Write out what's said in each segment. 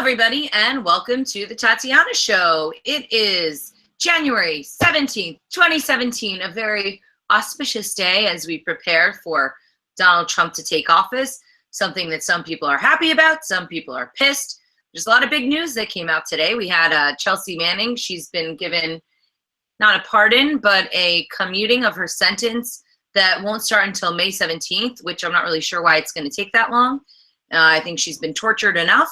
everybody, and welcome to the Tatiana Show. It is January 17th, 2017, a very auspicious day as we prepare for Donald Trump to take office, something that some people are happy about, some people are pissed. There's a lot of big news that came out today. We had Chelsea Manning. She's been given not a pardon, but a commuting of her sentence that won't start until May 17th, which I'm not really sure why it's going to take that long. I think she's been tortured enough.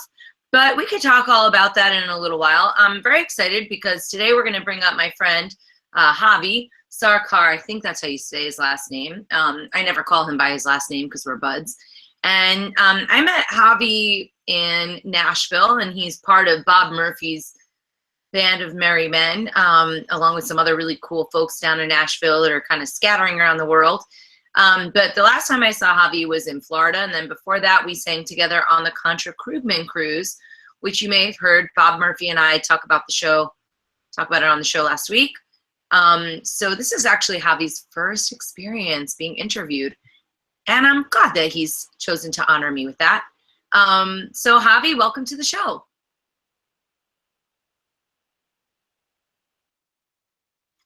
But we could talk all about that in a little while. I'm very excited because today we're going to bring up my friend Javi Sarcar. I think that's how you say his last name. I never call him by his last name because we're buds. And I met Javi in Nashville, and he's part of Bob Murphy's band of merry men, along with some other really cool folks down in Nashville that are kind of scattering around the world. But the last time I saw Javi was in Florida, and then before that we sang together on the Contra Krugman cruise, which you may have heard Bob Murphy and I talk about it on the show last week. So this is actually Javi's first experience being interviewed, and I'm glad that he's chosen to honor me with that. So Javi, welcome to the show.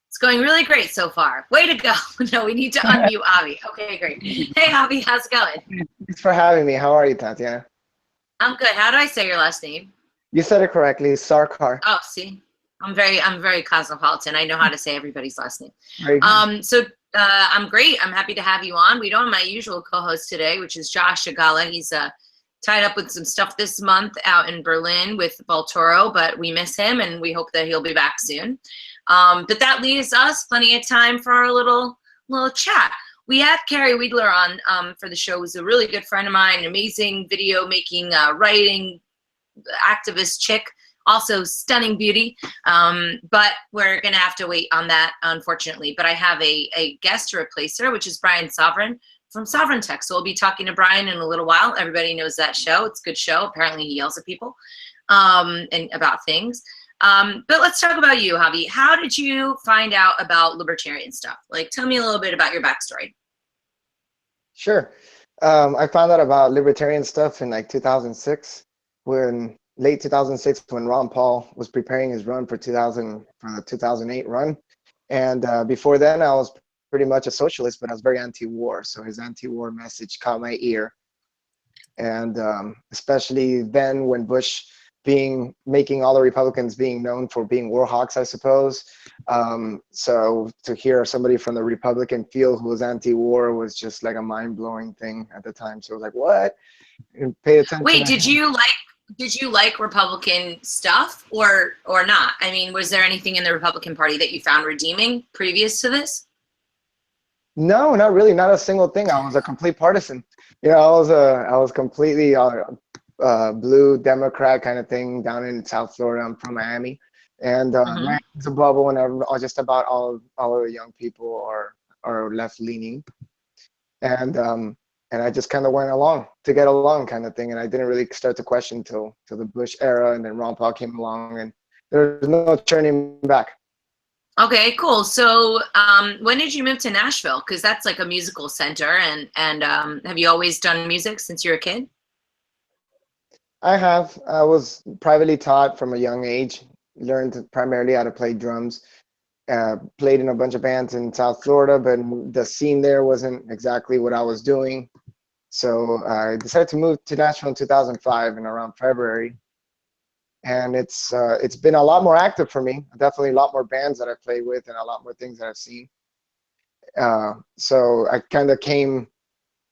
It's going really great so far. Way to go. No, we need to unmute Javi. Okay, great. Hey, Javi, how's it going? Thanks for having me. How are you, Tatiana? I'm good. How do I say your last name? You said it correctly, Sarcar. Oh, see, I'm very cosmopolitan. I know how to say everybody's last name. Very good. So I'm great. I'm happy to have you on. We don't have my usual co-host today, which is Josh Shigala. He's tied up with some stuff this month out in Berlin with Baltoro, but we miss him and we hope that he'll be back soon. But that leaves us plenty of time for our little chat. We had Carey Wedler on for the show. Who's a really good friend of mine, amazing video making, writing, activist chick, also stunning beauty. But we're gonna have to wait on that, unfortunately. But I have a guest to replace her, which is Brian Sovereign from Sovereign Tech. So we'll be talking to Brian in a little while. Everybody knows that show. It's a good show. Apparently he yells at people and about things. But let's talk about you, Javi. How did you find out about libertarian stuff? Like, tell me a little bit about your backstory. Sure. I found out about libertarian stuff in like 2006, late 2006, when Ron Paul was preparing his run for the 2008 run. And before then, I was pretty much a socialist, but I was very anti-war. So his anti-war message caught my ear. And especially then when Bush making all the Republicans being known for being war hawks, I suppose. So to hear somebody from the Republican field who was anti-war was just like a mind-blowing thing at the time. So I was like, what? And pay attention. Wait, did you like Republican stuff or not? I mean, was there anything in the Republican Party that you found redeeming previous to this? No, not really. Not a single thing. I was a complete partisan. You know, I was completely blue Democrat kind of thing down in South Florida. I'm from Miami, and it's a bubble, and just about all of the young people are left leaning, and I just kind of went along to get along kind of thing, and I didn't really start to question till the Bush era, and then Ron Paul came along, and there's no turning back. Okay, cool. So when did you move to Nashville? Because that's like a musical center, and have you always done music since you were a kid? I have. I was privately taught from a young age, learned primarily how to play drums, played in a bunch of bands in South Florida, but the scene there wasn't exactly what I was doing. So I decided to move to Nashville in 2005 and around February. And it's been a lot more active for me. Definitely a lot more bands that I played with and a lot more things that I've seen. So I kind of came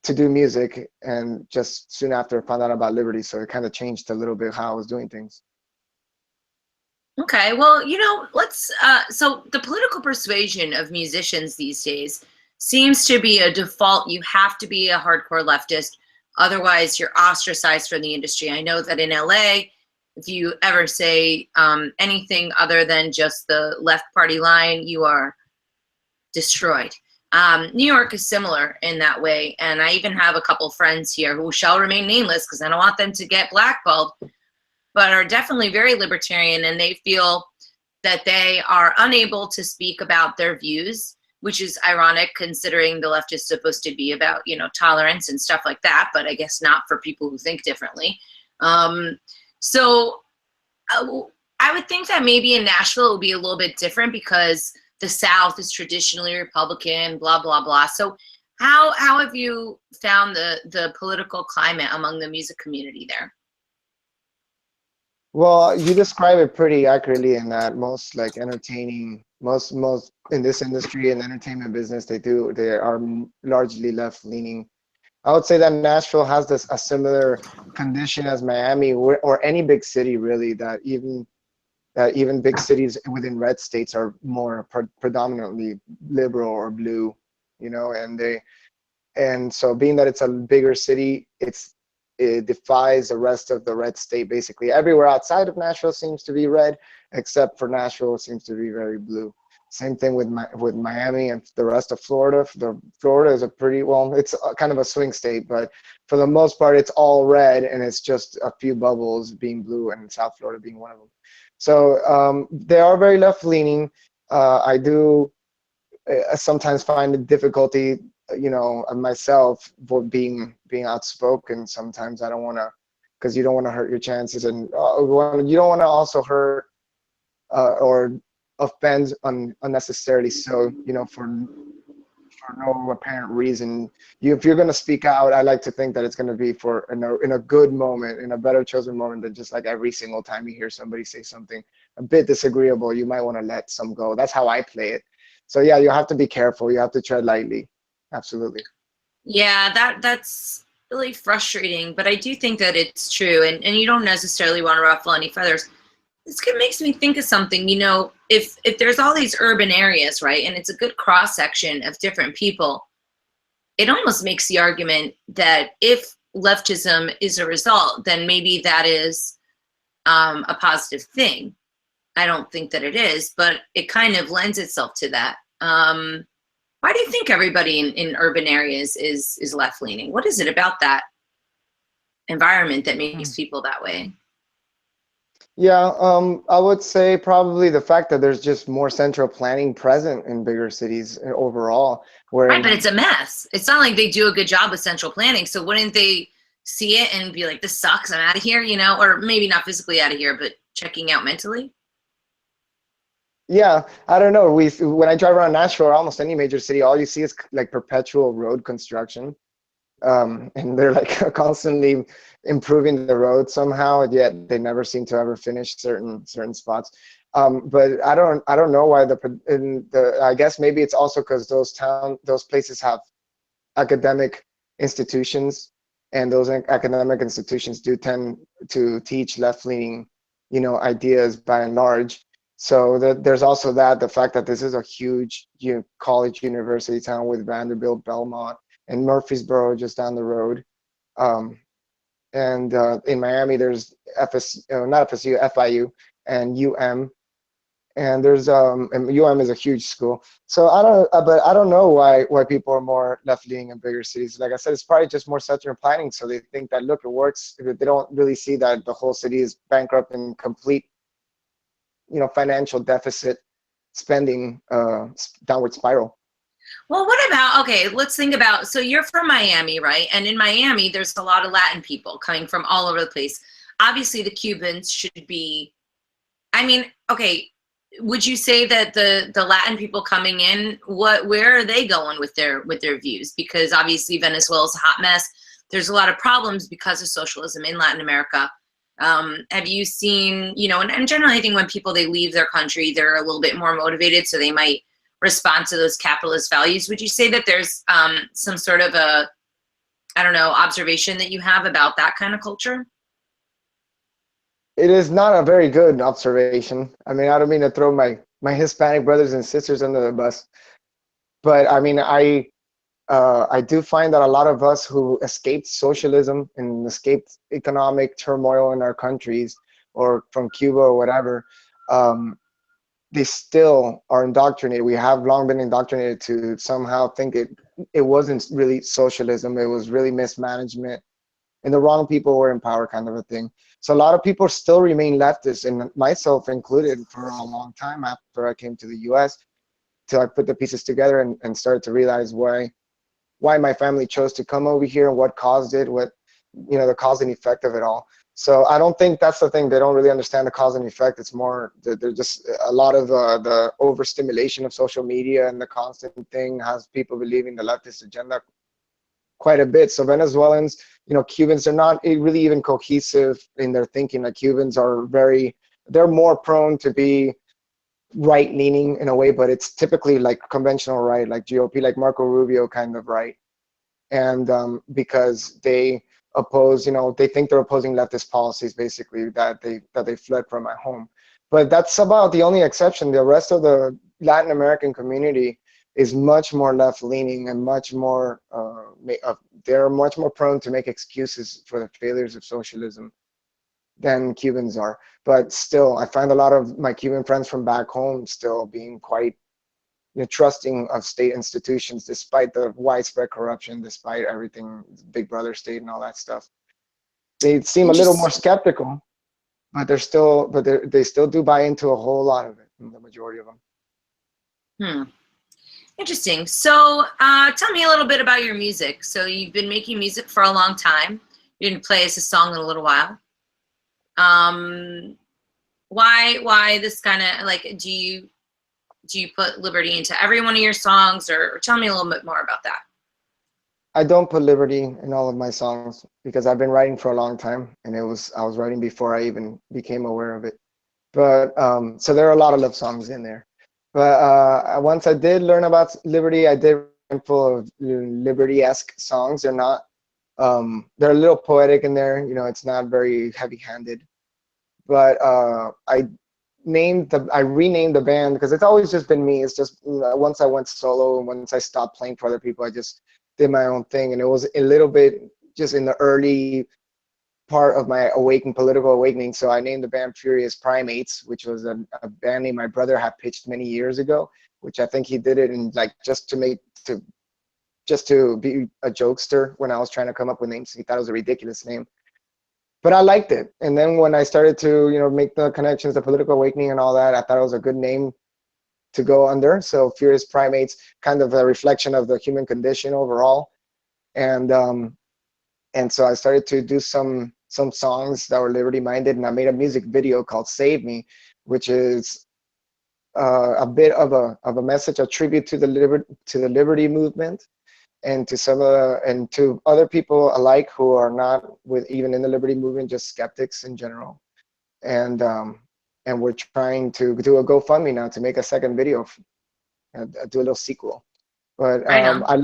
to do music, and just soon after I found out about Liberty, so it kind of changed a little bit how I was doing things. Okay, well, you know, let's so the political persuasion of musicians these days seems to be a default. You have to be a hardcore leftist, otherwise you're ostracized from the industry. I know that in LA, if you ever say anything other than just the left party line, you are destroyed. New York is similar in that way, and I even have a couple friends here who shall remain nameless because I don't want them to get blackballed, but are definitely very libertarian, and they feel that they are unable to speak about their views, which is ironic considering the left is supposed to be about, you know, tolerance and stuff like that, but I guess not for people who think differently. So I would think that maybe in Nashville it would be a little bit different because the South is traditionally Republican, blah blah blah. So how have you found the political climate among the music community there? Well, you describe it pretty accurately in that most like entertaining, most in this industry and entertainment business, they are largely left leaning. I would say that Nashville has this a similar condition as Miami or any big city really, that even big cities within red states are more predominantly liberal or blue, you know, and so being that it's a bigger city, it defies the rest of the red state basically. Everywhere outside of Nashville seems to be red, except for Nashville it seems to be very blue. Same thing with Miami and the rest of Florida. Florida is a pretty, well, it's kind of a swing state, but for the most part it's all red and it's just a few bubbles being blue, and South Florida being one of them. So they are very left leaning. I do sometimes find it difficulty, you know, myself for being outspoken. Sometimes I don't want to, because you don't want to hurt your chances, and you don't want to also hurt or offend unnecessarily. So, you know, for no apparent reason, if you're going to speak out, I like to think that it's going to be for in a good moment, in a better chosen moment, than just like every single time you hear somebody say something a bit disagreeable, you might want to let some go. That's how I play it. So yeah, you have to be careful. You have to tread lightly. Absolutely. Yeah, that's really frustrating, but I do think that it's true, and you don't necessarily want to ruffle any feathers. This makes me think of something. You know, if there's all these urban areas, right, and it's a good cross section of different people, it almost makes the argument that if leftism is a result, then maybe that is a positive thing. I don't think that it is, but it kind of lends itself to that. Why do you think everybody in urban areas is left leaning? What is it about that environment that makes people that way? Yeah, I would say probably the fact that there's just more central planning present in bigger cities overall. Where Right, but it's a mess. It's not like they do a good job with central planning. So wouldn't they see it and be like, this sucks, I'm out of here, you know? Or maybe not physically out of here, but checking out mentally? yeah, I don't know. When I drive around Nashville or almost any major city, all you see is like perpetual road construction. And they're like constantly improving the road somehow, yet they never seem to ever finish certain spots. But I don't know why I guess maybe it's also because those places have academic institutions, and those academic institutions do tend to teach left-leaning, you know, ideas by and large. So there's also the fact that this is a huge college university town with Vanderbilt, Belmont, and Murfreesboro just down the road. And in Miami, there's not FSU, FIU, and and there's and UM is a huge school. So but I don't know why people are more left leaning in bigger cities. Like I said, it's probably just more central planning. So they think that, look, it works. They don't really see that the whole city is bankrupt and complete, you know, financial deficit, spending downward spiral. Well, what about, okay, let's think about, so you're from Miami, right? And in Miami, there's a lot of Latin people coming from all over the place. Obviously, the Cubans should be, I mean, okay, would you say that the Latin people coming in, where are they going with their views? Because obviously Venezuela's a hot mess. There's a lot of problems because of socialism in Latin America. Have you seen, you know, and generally I think when people, they leave their country, they're a little bit more motivated, so they might respond to those capitalist values. Would you say that there's some sort of a, I don't know, observation that you have about that kind of culture? It is not a very good observation. I mean, I don't mean to throw my Hispanic brothers and sisters under the bus, but I mean, I do find that a lot of us who escaped socialism and escaped economic turmoil in our countries, or from Cuba or whatever, they still are indoctrinated. We have long been indoctrinated to somehow think it wasn't really socialism. It was really mismanagement, and the wrong people were in power, kind of a thing. So a lot of people still remain leftists, and myself included, for a long time after I came to the US, till I put the pieces together and started to realize why my family chose to come over here and what caused it, what, you know, the cause and effect of it all. So I don't think that's the thing. They don't really understand the cause and effect. It's more they're just a lot of the overstimulation of social media and the constant thing has people believing the leftist agenda quite a bit. So Venezuelans, Cubans are not really even cohesive in their thinking. Like Cubans are they're more prone to be right leaning in a way, but it's typically like conventional right, like GOP, like Marco Rubio kind of right. And because they oppose, they think they're opposing leftist policies, basically, that they fled from at home. But that's about the only exception. The rest of the Latin American community is much more left-leaning and much more, they're much more prone to make excuses for the failures of socialism than Cubans are. But still, I find a lot of my Cuban friends from back home still being quite trusting of state institutions, despite the widespread corruption, despite everything, Big Brother state and all that stuff. They seem a little more skeptical, but they still do buy into a whole lot of it, the majority of them. Interesting. So tell me a little bit about your music. So you've been making music for a long time. You didn't play us a song in a little while. Why this kind of, like, do you put liberty into every one of your songs, or tell me a little bit more about that? I don't put liberty in all of my songs because I've been writing for a long time, and I was writing before I even became aware of it. But so there are a lot of love songs in there. But once I did learn about liberty, I did full of liberty-esque songs. They're not, they're a little poetic in there. It's not very heavy-handed. But I renamed the band because it's always just been me. It's just once I went solo and once I stopped playing for other people, I just did my own thing. And it was a little bit just in the early part of my political awakening. So I named the band Furious Primates, which was a band name my brother had pitched many years ago, which I think he did it in like just to be a jokester when I was trying to come up with names. He thought it was a ridiculous name. But I liked it. And then when I started to, make the connections, the political awakening and all that, I thought it was a good name to go under. So Furious Primates, kind of a reflection of the human condition overall. And so I started to do some songs that were liberty-minded, and I made a music video called Save Me, which is a bit of a message, a tribute to the liberty movement, and to other people alike who are not even in the liberty movement, just skeptics in general. And we're trying to do a GoFundMe now to make a second video, do a little sequel. But I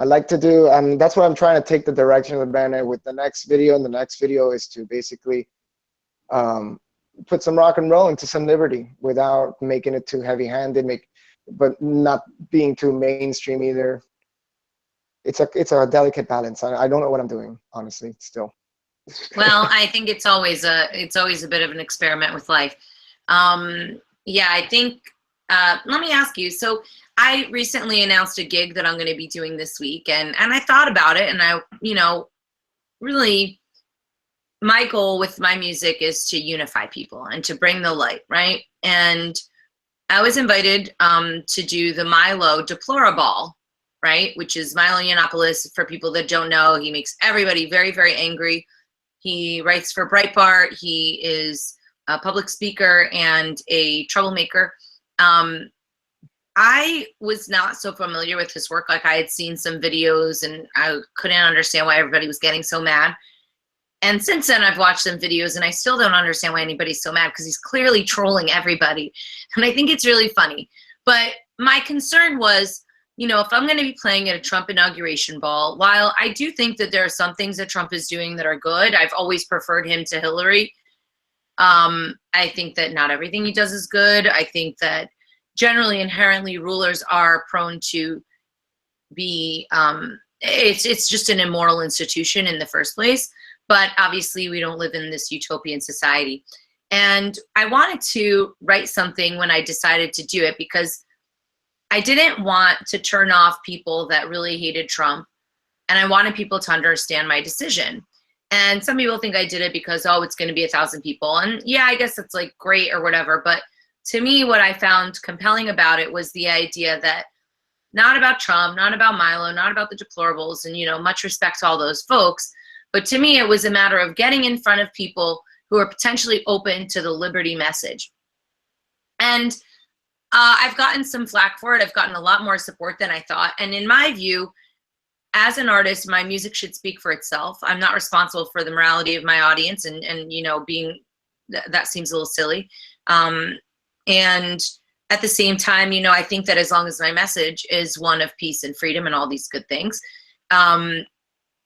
like to do, that's what I'm trying to take the direction of the band with the next video. And the next video is to basically put some rock and roll into some liberty without making it too heavy-handed, but not being too mainstream either. It's a delicate balance. I don't know what I'm doing, honestly, still. Well, I think it's always a bit of an experiment with life. Yeah, I think, let me ask you, so I recently announced a gig that I'm going to be doing this week, and I thought about it, and I, really, my goal with my music is to unify people and to bring the light, right? And I was invited to do the Milo Deplorable, right? Which is Milo Yiannopoulos. For people that don't know, he makes everybody very, very angry. He writes for Breitbart. He is a public speaker and a troublemaker. I was not so familiar with his work. Like, I had seen some videos and I couldn't understand why everybody was getting so mad. And since then, I've watched some videos and I still don't understand why anybody's so mad, because he's clearly trolling everybody. And I think it's really funny. But my concern was, if I'm going to be playing at a Trump inauguration ball, while I do think that there are some things that Trump is doing that are good, I've always preferred him to Hillary. I think that not everything he does is good. I think that generally, inherently, rulers are prone to be, it's just an immoral institution in the first place. But obviously, we don't live in this utopian society. And I wanted to write something when I decided to do it, because I didn't want to turn off people that really hated Trump, and I wanted people to understand my decision. And some people think I did it because, oh, it's going to be 1,000 people. And yeah, I guess it's like great or whatever. But to me, what I found compelling about it was the idea that not about Trump, not about Milo, not about the deplorables, and, much respect to all those folks, But to me, it was a matter of getting in front of people who are potentially open to the liberty message. And I've gotten some flack for it. I've gotten a lot more support than I thought. And in my view, as an artist, my music should speak for itself. I'm not responsible for the morality of my audience, and you know, that seems a little silly. And at the same time, you know, I think that as long as my message is one of peace and freedom and all these good things,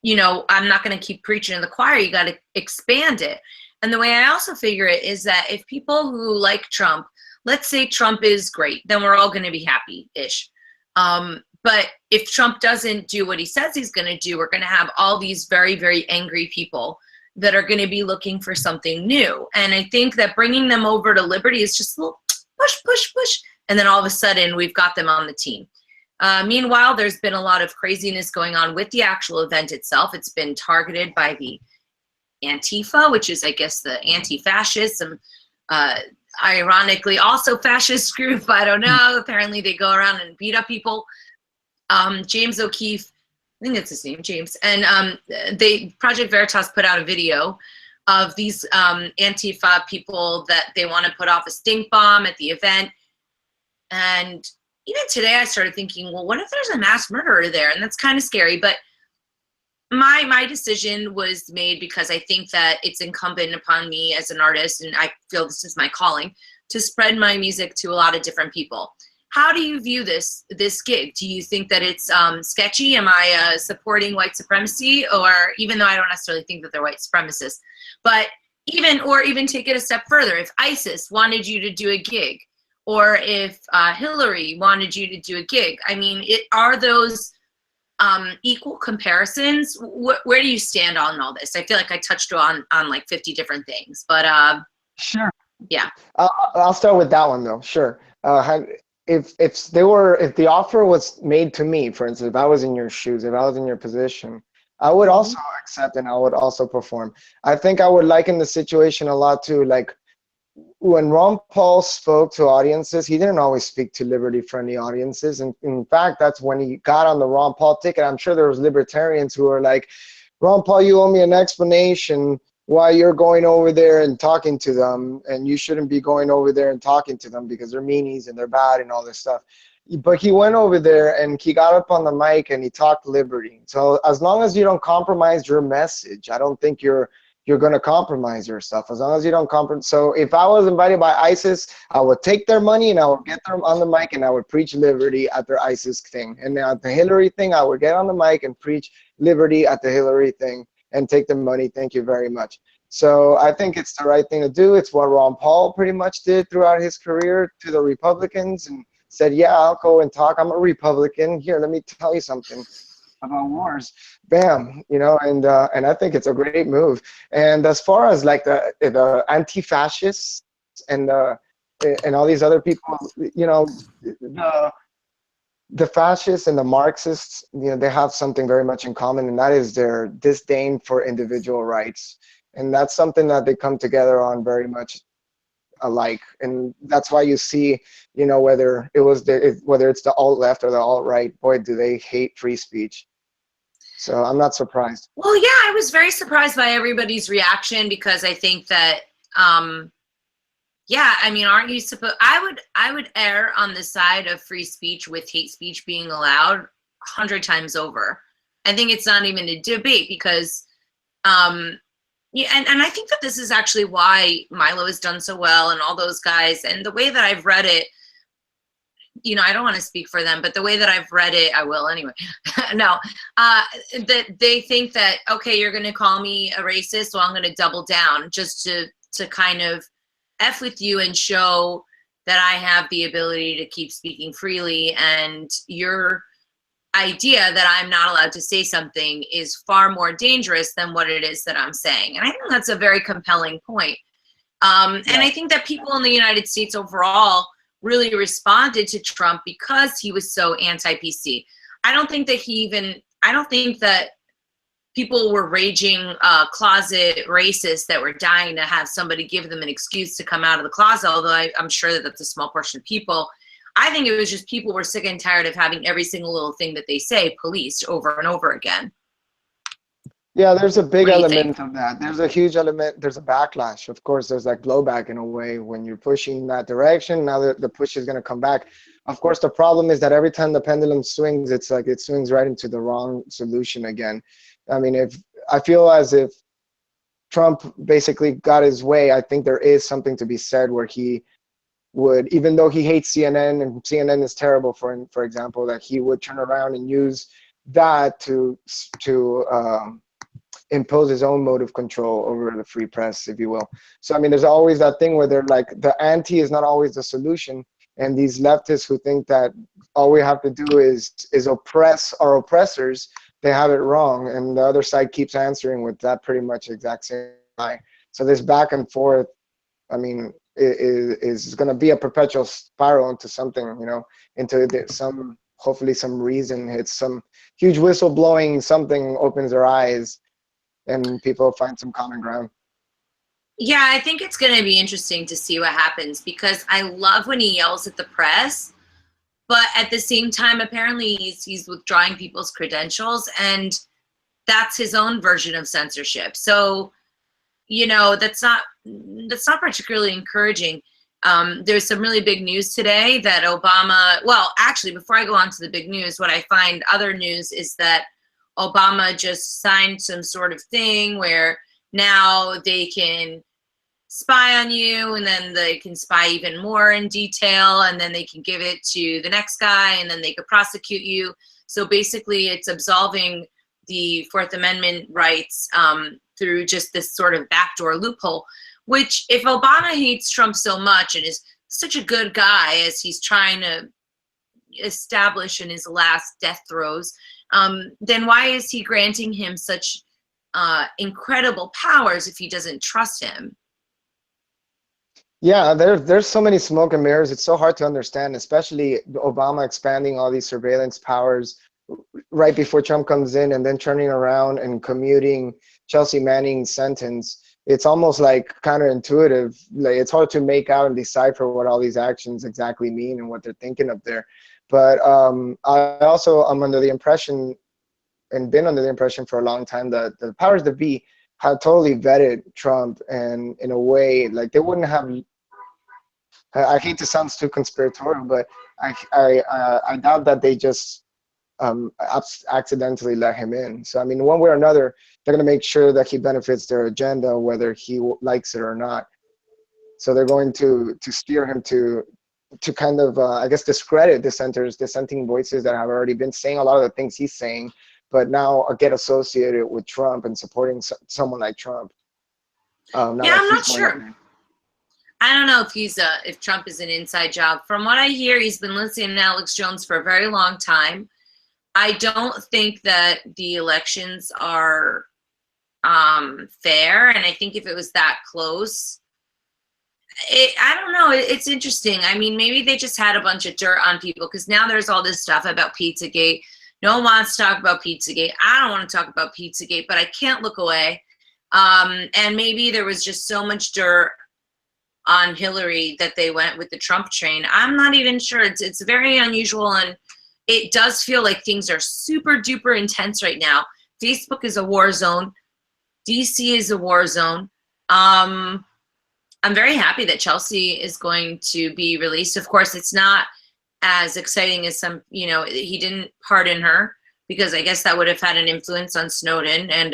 you know, I'm not going to keep preaching in the choir. You got to expand it. And the way I also figure it is that if people who like Trump, let's say Trump is great, then we're all going to be happy-ish. But if Trump doesn't do what he says he's going to do, we're going to have all these very, very angry people that are going to be looking for something new. And I think that bringing them over to Liberty is just a little push, push, push. And then all of a sudden, we've got them on the team. Meanwhile, there's been a lot of craziness going on with the actual event itself. It's been targeted by the Antifa, which is, I guess, the anti-fascists, ironically also fascist group. I don't know. Apparently they go around and beat up people. James O'Keefe, I think that's his name, James. And Project Veritas put out a video of these Antifa people that they want to put off a stink bomb at the event. And even today I started thinking, well, what if there's a mass murderer there? And that's kind of scary. But my decision was made because I think that it's incumbent upon me as an artist, and I feel this is my calling, to spread my music to a lot of different people. How do you view this gig? Do you think that it's sketchy? Am I supporting white supremacy? Or even though I don't necessarily think that they're white supremacists, but even take it a step further, if ISIS wanted you to do a gig, or if Hillary wanted you to do a gig, I mean, are those equal comparisons? Where do you stand on all this? I feel like I touched on like 50 different things, but sure. Yeah. I'll start with that one though. Sure. If the offer was made to me, for instance, if I was in your shoes, if I was in your position, I would also accept and I would also perform. I think I would liken the situation a lot to, like, when Ron Paul spoke to audiences, he didn't always speak to liberty-friendly audiences. And in fact, that's when he got on the Ron Paul ticket. I'm sure there was libertarians who were like, Ron Paul, you owe me an explanation why you're going over there and talking to them, and you shouldn't be going over there and talking to them because they're meanies and they're bad and all this stuff. But he went over there and he got up on the mic and he talked liberty. So as long as you don't compromise your message, I don't think you're going to compromise yourself, as long as you don't compromise. So if I was invited by ISIS, I would take their money and I would get them on the mic and I would preach liberty at their ISIS thing. And at the Hillary thing, I would get on the mic and preach liberty at the Hillary thing and take the money. Thank you very much. So I think it's the right thing to do. It's what Ron Paul pretty much did throughout his career to the Republicans, and said, yeah, I'll go and talk. I'm a Republican. Here, let me tell you something about wars. Bam, you know, and I think it's a great move. And as far as like the anti-fascists and all these other people, you know, the fascists and the Marxists, you know, they have something very much in common, and that is their disdain for individual rights. And that's something that they come together on very much alike. And that's why you see, you know, whether it's the alt-left or the alt-right, boy, do they hate free speech. So I'm not surprised. Well, yeah, I was very surprised by everybody's reaction, because I think that, yeah, I mean, aren't you supposed? I would err on the side of free speech with hate speech being allowed 100 times over. I think it's not even a debate, because, yeah, and I think that this is actually why Milo has done so well, and all those guys, and the way that I've read it. You know, I don't want to speak for them, but the way that I've read it, I will anyway. No, that they think that, okay, you're going to call me a racist, so I'm going to double down just to kind of F with you and show that I have the ability to keep speaking freely, and your idea that I'm not allowed to say something is far more dangerous than what it is that I'm saying. And I think that's a very compelling point. And I think that people in the United States overall really responded to Trump because he was so anti-PC. I don't think that people were raging closet racists that were dying to have somebody give them an excuse to come out of the closet, although I'm sure that that's a small portion of people. I think it was just people were sick and tired of having every single little thing that they say policed over and over again. Yeah, there's a big What do you think? element of that. There's a huge element. There's a backlash. Of course, there's that blowback in a way when you're pushing in that direction. Now that the push is going to come back. Of course, the problem is that every time the pendulum swings, it's like it swings right into the wrong solution again. I mean, if I feel as if Trump basically got his way, I think there is something to be said where he would, even though he hates CNN and CNN is terrible for example, that he would turn around and use that to impose his own mode of control over the free press, if you will. So I mean, there's always that thing where they're like, the anti is not always the solution, and these leftists who think that all we have to do is oppress our oppressors, they have it wrong, and the other side keeps answering with that pretty much exact same lie. So this back and forth, I mean, is going to be a perpetual spiral into something, into some, hopefully some reason. It's some huge whistle blowing, something opens their eyes and people find some common ground. Yeah, I think it's going to be interesting to see what happens, because I love when he yells at the press, but at the same time, apparently he's withdrawing people's credentials, and that's his own version of censorship. So, that's not particularly encouraging. There's some really big news today that Obama, well, actually, before I go on to the big news, what I find other news is that Obama just signed some sort of thing where now they can spy on you, and then they can spy even more in detail, and then they can give it to the next guy, and then they could prosecute you. So basically it's absolving the Fourth Amendment rights through just this sort of backdoor loophole, which, if Obama hates Trump so much and is such a good guy as he's trying to establish in his last death throes, then why is he granting him such incredible powers if he doesn't trust him? Yeah, there's so many smoke and mirrors. It's so hard to understand, especially Obama expanding all these surveillance powers right before Trump comes in, and then turning around and commuting Chelsea Manning's sentence. It's almost like counterintuitive. Like, it's hard to make out and decipher what all these actions exactly mean and what they're thinking up there. But I also am under the impression, and been under the impression for a long time, that the powers that be had totally vetted Trump, and in a way, like, they wouldn't have. I hate to sound too conspiratorial, but I doubt that they just accidentally let him in. So I mean, one way or another, they're going to make sure that he benefits their agenda, whether he likes it or not. So they're going to steer him to kind of, I guess, discredit dissenting voices that have already been saying a lot of the things he's saying, but now get associated with Trump and supporting someone like Trump. Yeah, I'm not sure. I don't know if Trump is an inside job. From what I hear, he's been listening to Alex Jones for a very long time. I don't think that the elections are fair, and I think if it was that close, I don't know. It's interesting. I mean, maybe they just had a bunch of dirt on people, because now there's all this stuff about Pizzagate. No one wants to talk about Pizzagate. I don't want to talk about Pizzagate, but I can't look away. And maybe there was just so much dirt on Hillary that they went with the Trump train. I'm not even sure. It's very unusual, and it does feel like things are super duper intense right now. Facebook is a war zone. DC is a war zone. I'm very happy that Chelsea is going to be released. Of course, it's not as exciting as some, he didn't pardon her, because I guess that would have had an influence on Snowden and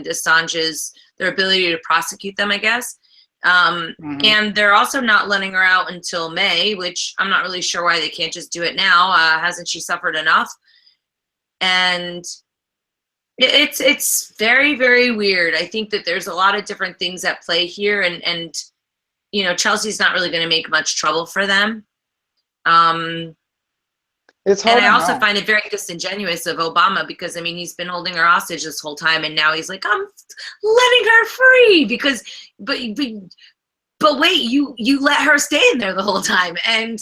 Assange's, their ability to prosecute them, I guess. And they're also not letting her out until May, which I'm not really sure why they can't just do it now. Hasn't she suffered enough? And it's very, very weird. I think that there's a lot of different things at play here, and Chelsea's not really going to make much trouble for them. It's hard. And I also find it very disingenuous of Obama, because I mean, he's been holding her hostage this whole time, and now he's like, I'm letting her free, because but wait, you let her stay in there the whole time, and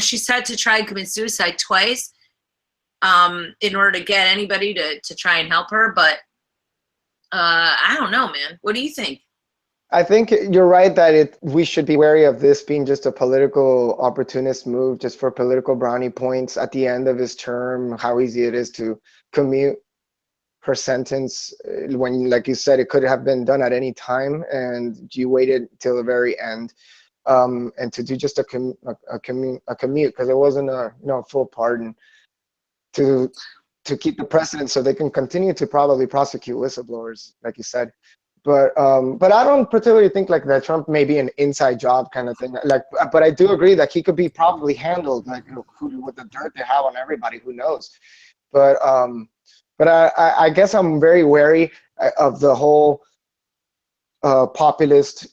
she's had to try and commit suicide twice in order to get anybody to try and help her. But I don't know, man. What do you think? I think you're right that we should be wary of this being just a political opportunist move, just for political brownie points at the end of his term. How easy it is to commute her sentence when, like you said, it could have been done at any time, and you waited till the very end, and to do just a commute, because it wasn't a full pardon, to keep the precedent so they can continue to probably prosecute whistleblowers, like you said. But I don't particularly think like that Trump may be an inside job kind of thing. Like, but I do agree that he could be probably handled, like, with the dirt they have on everybody, who knows. But I guess I'm very wary of the whole populist,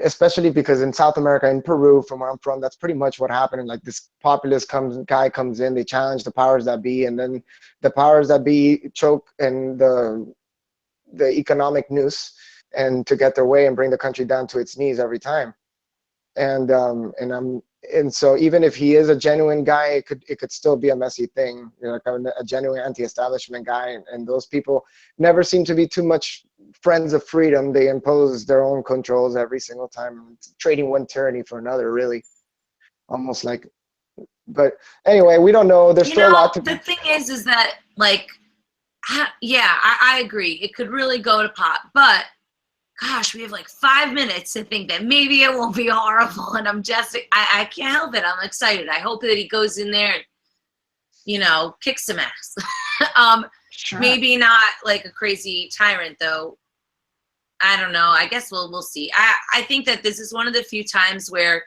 especially because in South America, in Peru, from where I'm from, that's pretty much what happened. Like, this populist guy comes in, they challenge the powers that be, and then the powers that be choke and the economic noose, and to get their way and bring the country down to its knees every time. And so even if he is a genuine guy, it could still be a messy thing. Like a genuine anti-establishment guy, and those people never seem to be too much friends of freedom. They impose their own controls every single time, trading one tyranny for another, really, almost like. But anyway, we don't know. There's still a lot to. The thing is that, like, yeah, I agree. It could really go to pot, but gosh, we have like 5 minutes to think that maybe it won't be horrible. And I can't help it. I'm excited. I hope that he goes in there and, kicks some ass. Sure. Maybe not like a crazy tyrant, though. I don't know. I guess we'll see. I think that this is one of the few times where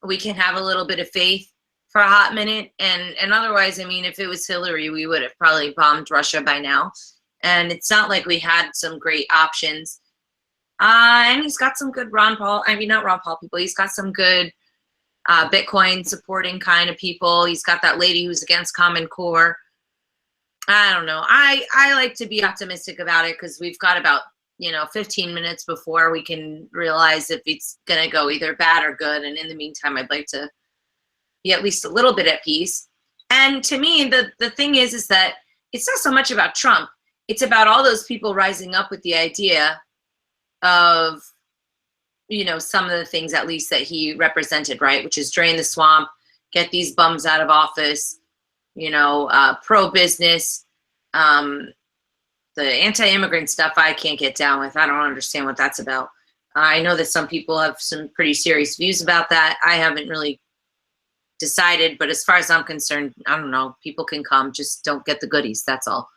we can have a little bit of faith for a hot minute. And otherwise, I mean, if it was Hillary, we would have probably bombed Russia by now. And it's not like we had some great options. And he's got some good not Ron Paul people. He's got some good Bitcoin supporting kind of people. He's got that lady who's against Common Core. I don't know. I like to be optimistic about it, because we've got about 15 minutes before we can realize if it's going to go either bad or good. And in the meantime, I'd like to be at least a little bit at peace. And to me, the thing is that it's not so much about Trump. It's about all those people rising up with the idea of, some of the things at least that he represented, right? Which is drain the swamp, get these bums out of office, pro-business. The anti-immigrant stuff I can't get down with. I don't understand what that's about. I know that some people have some pretty serious views about that. I haven't really decided, but as far as I'm concerned, I don't know. People can come, just don't get the goodies. That's all.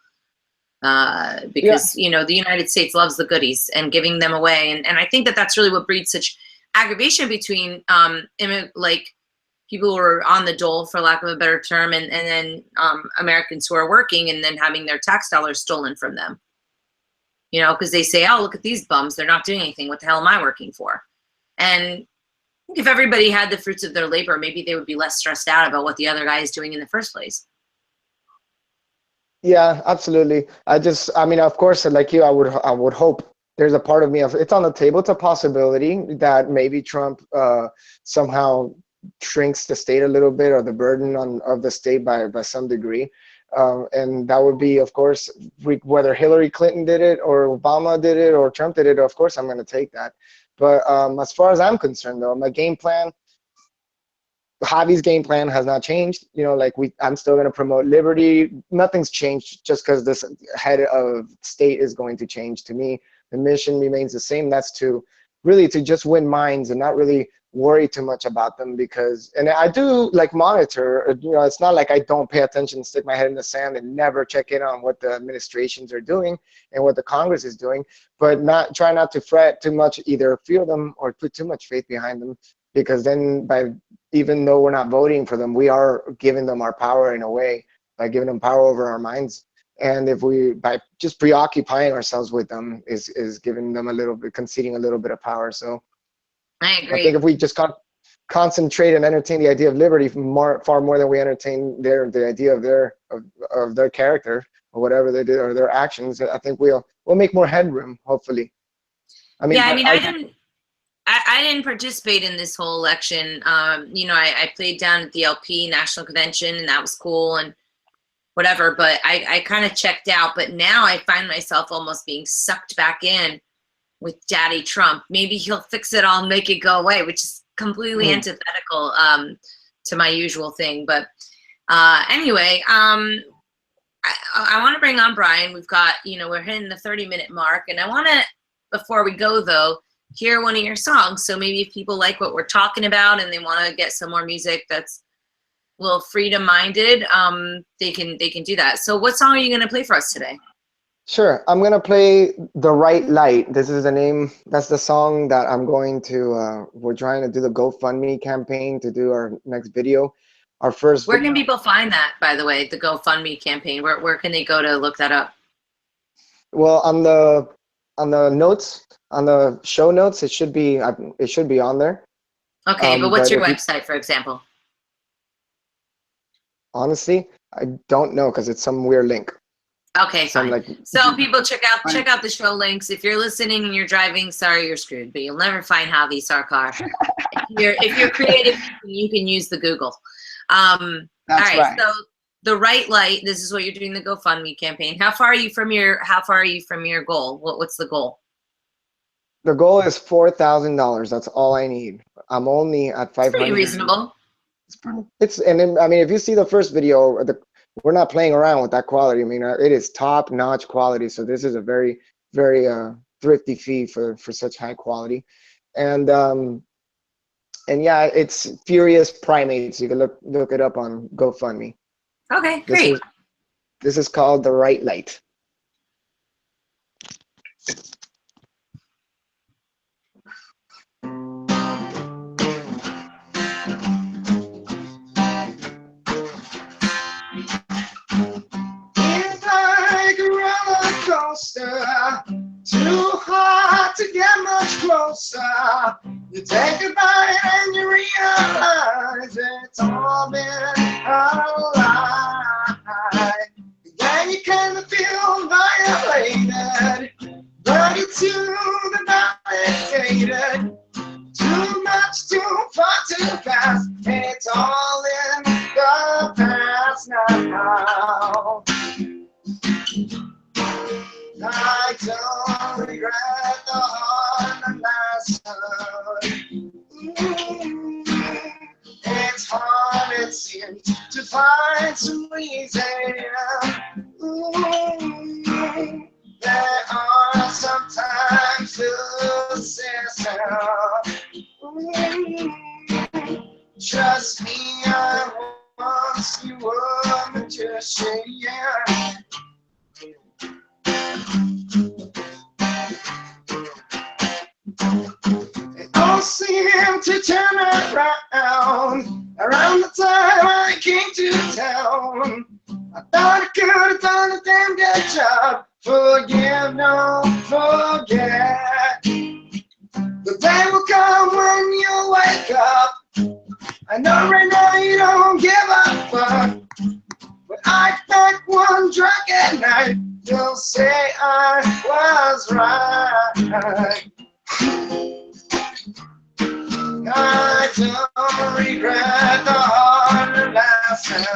Because, the United States loves the goodies and giving them away. And I think that that's really what breeds such aggravation between, like, people who are on the dole, for lack of a better term, and then Americans who are working and then having their tax dollars stolen from them. Because they say, oh, look at these bums. They're not doing anything. What the hell am I working for? And I think if everybody had the fruits of their labor, maybe they would be less stressed out about what the other guy is doing in the first place. Yeah, absolutely. I mean, of course, like you, I would hope. There's a part of me, it's on the table. It's a possibility that maybe Trump somehow shrinks the state a little bit, or the burden of the state by some degree. And that would be, of course, whether Hillary Clinton did it or Obama did it or Trump did it, of course, I'm going to take that. But as far as I'm concerned, though, my game plan, Javi's game plan has not changed. I'm still going to promote liberty. Nothing's changed just because this head of state is going to change. To me, the mission remains the same. That's to just win minds and not really worry too much about them, and I do monitor. It's not like I don't pay attention, stick my head in the sand, and never check in on what the administrations are doing and what the Congress is doing, but try not to fret too much, either fear them or put too much faith behind them, because then even though we're not voting for them, we are giving them our power in a way, by giving them power over our minds. And by just preoccupying ourselves with them is giving them conceding a little bit of power. So I agree. I think if we just concentrate and entertain the idea of liberty far more than we entertain the idea of their character or whatever they did or their actions, I think we'll make more headroom, hopefully. I didn't participate in this whole election. I played down at the LP National Convention, and that was cool and whatever, but I kind of checked out. But now I find myself almost being sucked back in with Daddy Trump. Maybe he'll fix it all and make it go away, which is completely antithetical to my usual thing. But anyway, I want to bring on Brian. We've got, we're hitting the 30-minute mark, and I want to, before we go though, hear one of your songs. So maybe if people like what we're talking about and they want to get some more music that's a little freedom-minded, they can do that. So what song are you going to play for us today? Sure. I'm going to play The Right Light. This is the name. That's the song that I'm going to, we're trying to do the GoFundMe campaign to do our next video. Our first. Where can people find that, by the way, the GoFundMe campaign? Where can they go to look that up? Well, on the notes, on the show notes, it should be on there. Okay, but what's your website, for example? Honestly, I don't know because it's some weird link. Okay, fine. So people check out the show links. If you're listening and you're driving, sorry, you're screwed, but you'll never find Javi Sarcar. if you're creative, you can use the Google. All right. So The Right Light. This is what you're doing, the GoFundMe campaign. How far are you from your goal? What's the goal? The goal is $4,000. That's all I need. I'm only at 500. Pretty reasonable. I mean, if you see the first video, we're not playing around with that quality. I mean, it is top-notch quality. So this is a very, very thrifty fee for such high quality. And yeah, it's Furious Primates. You can look it up on GoFundMe. Okay, great. This is called The Right Light. Too hard to get much closer. You take a bite and you realize it's all been a lie. Then you kind of feel violated, but it's you that validated. Too much, too far, too fast. It's all in the past now. I don't regret the hard lesson. It's hard, it seems, to find some reason. There are sometimes the system. Trust me, I once you were a magician. It all seemed to turn around the time I came to town. I thought I could have done a damn good job. Forgive, no, forget. The day will come when you wake up. I know right now you don't give a fuck, but I bet one drunk at night you'll say I was right. I don't regret the hard lesson.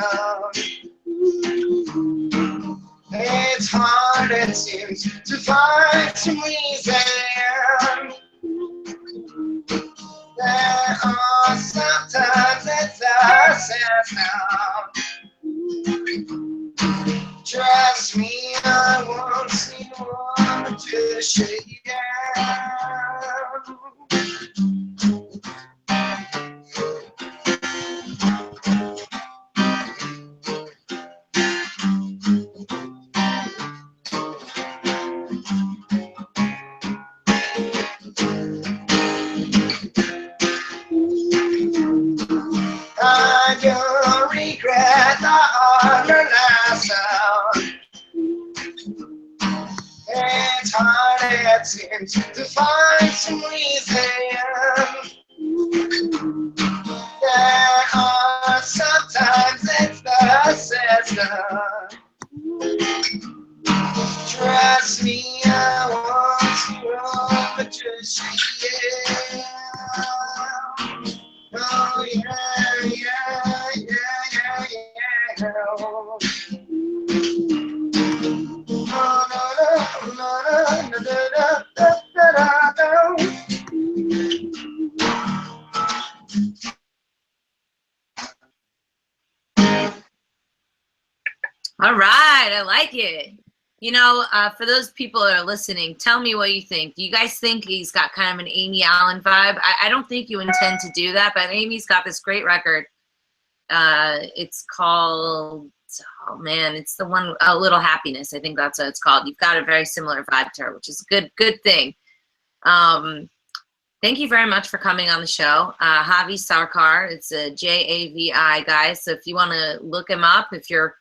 It's hard, it seems, to find some reason. There are sometimes it's the system. Trust me, I won't see one to shake. I don't regret the hard lesson. It's hard, it seems, to find some reason. There are sometimes it's the system. Trust me, I want you all, but just yeah. Oh yeah, yeah, yeah, yeah, yeah. Oh, no, no, no, no, no, no, no, no, no. All right, I like it. You know, for those people that are listening, tell me what you think. Do you guys think he's got kind of an Amy Allen vibe? I don't think you intend to do that, but Amy's got this great record. It's called, oh man, it's the one, A Little Happiness. I think that's what it's called. You've got a very similar vibe to her, which is a good thing. Thank you very much for coming on the show. Javi Sarcar, it's a Javi, guys. So if you want to look him up, if you're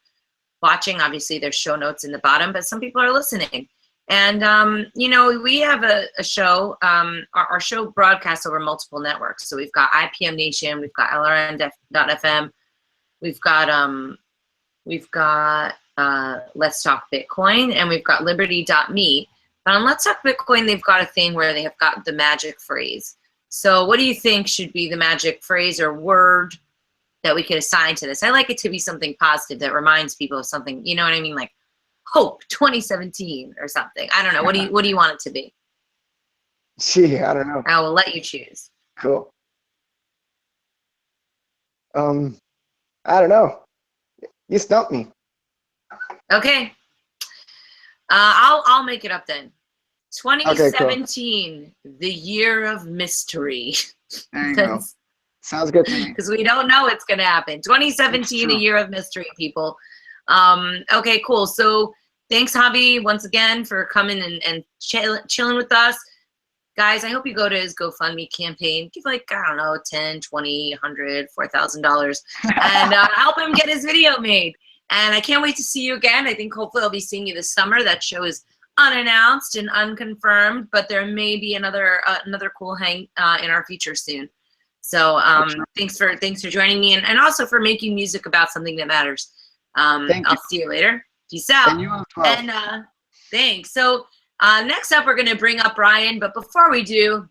watching, obviously there's show notes in the bottom, but some people are listening. And, you know, we have a show, our show broadcasts over multiple networks. So we've got IPM Nation, we've got LRN.FM, we've got Let's Talk Bitcoin, and we've got Liberty.me. But on Let's Talk Bitcoin, they've got a thing where they have got the magic phrase. So what do you think should be the magic phrase or word that we could assign to this? I like it to be something positive that reminds people of something, you know what I mean? Like Hope 2017 or something. I don't know. What do you want it to be? Gee, I don't know. I will let you choose. Cool. I don't know. You stumped me. Okay. I'll make it up then. 2017, okay, cool. The year of mystery. There you go. Sounds good to me. Because we don't know what's going to happen. 2017, a year of mystery, people. Okay, cool. So thanks, Javi, once again for coming and chilling with us. Guys, I hope you go to his GoFundMe campaign. Give like, I don't know, 10, 20, $100, $4,000 and help him get his video made. And I can't wait to see you again. I think hopefully I'll be seeing you this summer. That show is unannounced and unconfirmed, but there may be another cool hang in our future soon. So thanks for joining me and also for making music about something that matters. I'll see you later. Peace out. And you as well. And thanks. So next up, we're going to bring up Brian. But before we do,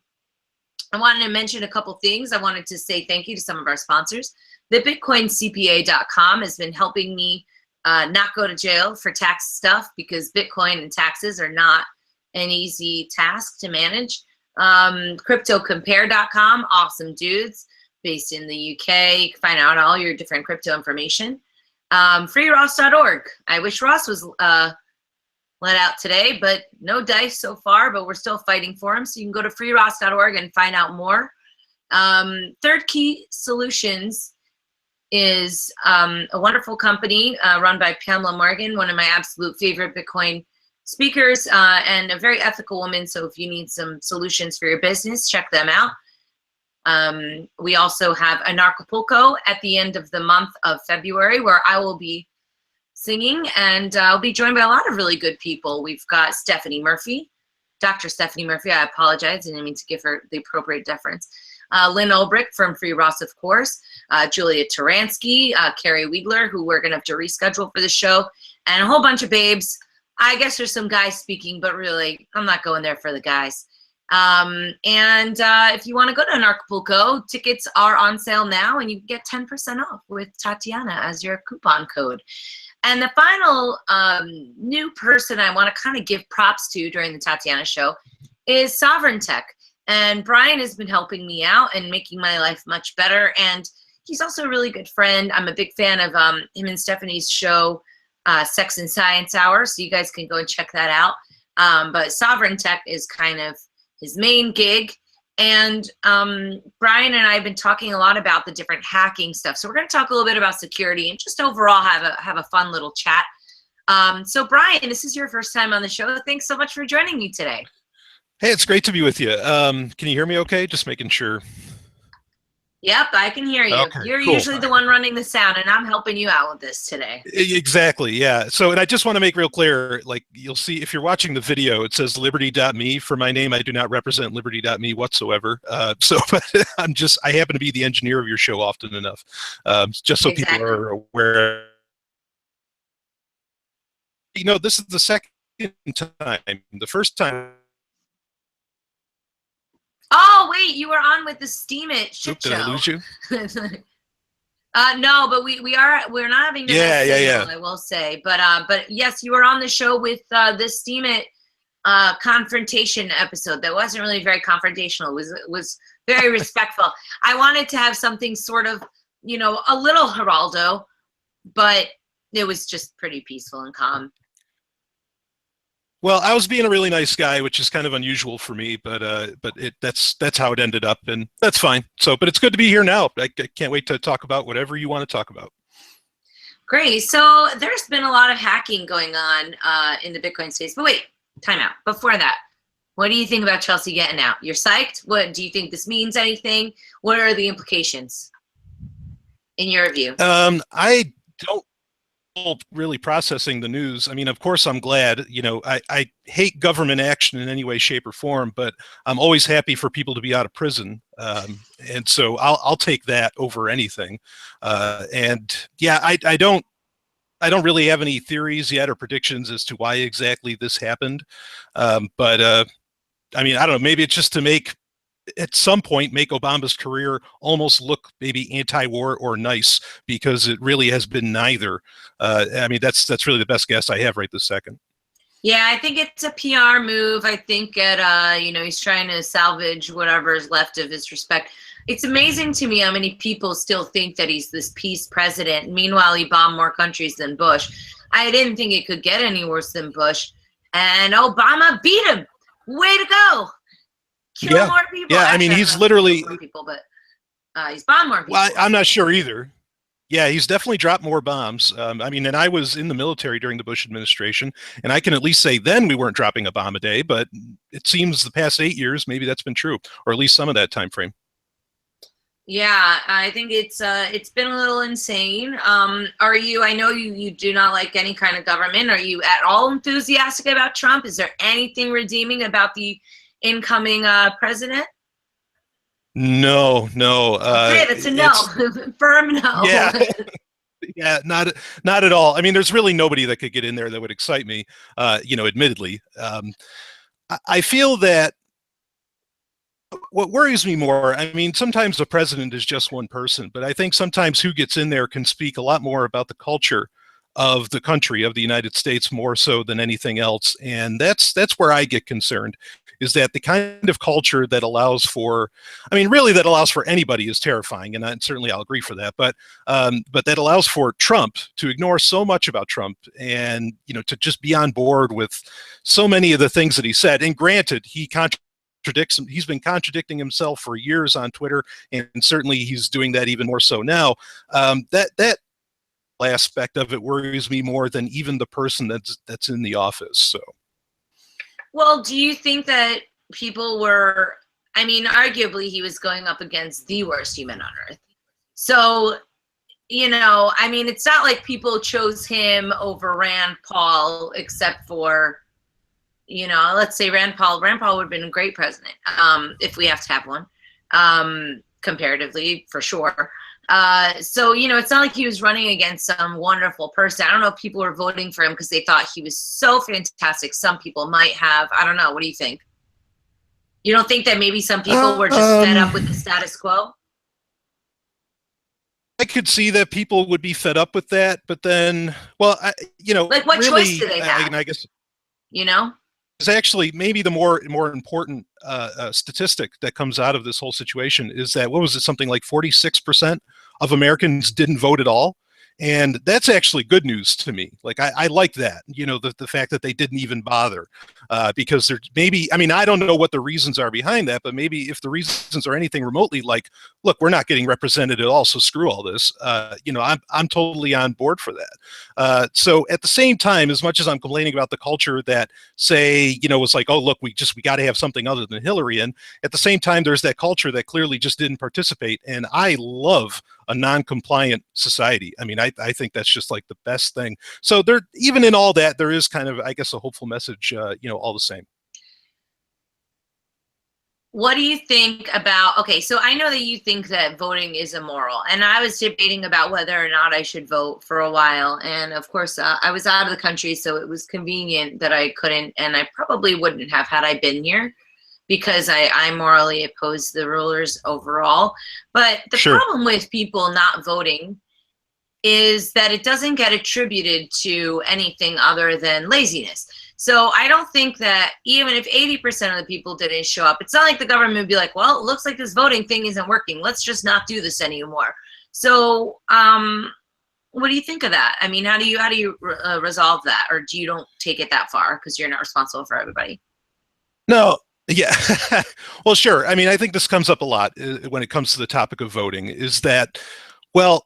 I wanted to mention a couple things. I wanted to say thank you to some of our sponsors. The BitcoinCPA.com has been helping me not go to jail for tax stuff because Bitcoin and taxes are not an easy task to manage. CryptoCompare.com, awesome dudes based in the UK. You can find out all your different crypto information. FreeRoss.org. I wish Ross was let out today, but no dice so far, but we're still fighting for him. So you can go to FreeRoss.org and find out more. Third Key Solutions is a wonderful company run by Pamela Morgan, one of my absolute favorite Bitcoin speakers, and a very ethical woman. So if you need some solutions for your business, check them out. We also have Anarchapulco at the end of the month of February, where I will be singing, and I'll be joined by a lot of really good people. We've got Stephanie Murphy, Dr. Stephanie Murphy. I apologize, I didn't mean to give her the appropriate deference. Lynn Ulbrich from Free Ross, of course, Julia Taransky, Carey Wedler, who we're going to have to reschedule for the show, and a whole bunch of babes. I guess there's some guys speaking, but really, I'm not going there for the guys. If you want to go to Anarchapulco, tickets are on sale now, and you can get 10% off with Tatiana as your coupon code. And the final new person I want to kind of give props to during the Tatiana show is Sovereign Tech. And Brian has been helping me out and making my life much better. And he's also a really good friend. I'm a big fan of him and Stephanie's show, Sex and Science Hour. So you guys can go and check that out. But Sovereign Tech is kind of his main gig. And Brian and I have been talking a lot about the different hacking stuff. So we're going to talk a little bit about security and just overall have a fun little chat. So Brian, this is your first time on the show. Thanks so much for joining me today. Hey, it's great to be with you. Can you hear me okay? Just making sure. Yep, I can hear you. Okay, You're cool. usually the one running the sound, and I'm helping you out with this today. Exactly, yeah. So, and I just want to make real clear, like you'll see if you're watching the video, it says Liberty.me for my name. I do not represent Liberty.me whatsoever. But I happen to be the engineer of your show often enough, just so Exactly. people are aware. You know, this is the second time. The first time. Oh wait, you were on with the Steam It shit show. Did I lose you? No, but we're not having the best signal, I will say. But yes, you were on the show with the Steam It confrontation episode. That wasn't really very confrontational. It was very respectful. I wanted to have something sort of, you know, a little Geraldo, but it was just pretty peaceful and calm. Well, I was being a really nice guy, which is kind of unusual for me, but that's how it ended up, and that's fine. So, but it's good to be here now. I can't wait to talk about whatever you want to talk about. Great. So there's been a lot of hacking going on in the Bitcoin space. But wait, time out. Before that, what do you think about Chelsea getting out? You're psyched? What do you think this means anything? What are the implications in your view? I don't really processing the news. I mean, of course, I'm glad. You know, I hate government action in any way, shape, or form, but I'm always happy for people to be out of prison, and so I'll take that over anything. And yeah, I don't really have any theories yet or predictions as to why exactly this happened. But I mean, I don't know. Maybe it's just to make, at some point, make Obama's career almost look maybe anti-war or nice, because it really has been neither. I mean, that's really the best guess I have right this second. Yeah, I think it's a PR move. I think that he's trying to salvage whatever is left of his respect. It's amazing to me how many people still think that he's this peace president. Meanwhile, he bombed more countries than Bush. I didn't think it could get any worse than Bush, and Obama beat him. Way to go! Kill more people. Yeah, I mean, he's literally more people, but he's bombed more people. Well, I'm not sure either. Yeah, he's definitely dropped more bombs. I mean, and I was in the military during the Bush administration, and I can at least say then we weren't dropping a bomb a day, but it seems the past 8 years, maybe that's been true, or at least some of that time frame. Yeah, I think it's been a little insane. Are you, I know you do not like any kind of government. Are you at all enthusiastic about Trump? Is there anything redeeming about the incoming president? No. Okay, that's a no. Firm no. Yeah. Yeah, not at all. I mean, there's really nobody that could get in there that would excite me, admittedly. I feel that what worries me more, I mean, sometimes the president is just one person, but I think sometimes who gets in there can speak a lot more about the culture of the country, of the United States, more so than anything else. And that's where I get concerned, is that the kind of culture that allows for, I mean, really that allows for anybody is terrifying, and certainly I'll agree for that, but that allows for Trump to ignore so much about Trump, and, to just be on board with so many of the things that he said. And granted, he's been contradicting himself for years on Twitter, and certainly he's doing that even more so now. That aspect of it worries me more than even the person that's in the office. So, well, do you think that people were, I mean, arguably he was going up against the worst human on earth. So, I mean, it's not like people chose him over Rand Paul, except for, let's say Rand Paul would have been a great president, if we have to have one, comparatively, for sure. So, it's not like he was running against some wonderful person. I don't know if people were voting for him because they thought he was so fantastic. Some people might have. I don't know. What do you think? You don't think that maybe some people were just fed up with the status quo? I could see that people would be fed up with that, but then, well, like what really, choice do they have? I guess, It's actually maybe the more important statistic that comes out of this whole situation is that, what was it, something like 46% of Americans didn't vote at all. And that's actually good news to me. Like, I like that, the fact that they didn't even bother, because there's maybe, I mean, I don't know what the reasons are behind that, but maybe if the reasons are anything remotely like, look, we're not getting represented at all, so screw all this, I'm totally on board for that. So at the same time, as much as I'm complaining about the culture that, say, was like, oh, look, we got to have something other than Hillary in, at the same time, there's that culture that clearly just didn't participate. And I love a non-compliant society. I mean, I think that's just like the best thing. So there, even in all that, there is kind of, I guess, a hopeful message, all the same. What do you think about, okay, so I know that you think that voting is immoral, and I was debating about whether or not I should vote for a while. And of course, I was out of the country, so it was convenient that I couldn't, and I probably wouldn't have had I been here, because I morally oppose the rulers overall. But the problem with people not voting is that it doesn't get attributed to anything other than laziness. So I don't think that even if 80% of the people didn't show up, it's not like the government would be like, well, it looks like this voting thing isn't working. Let's just not do this anymore. So what do you think of that? I mean, how do you resolve that, or do you don't take it that far because you're not responsible for everybody? No, yeah. Well, sure. I mean, I think this comes up a lot when it comes to the topic of voting, is that, well,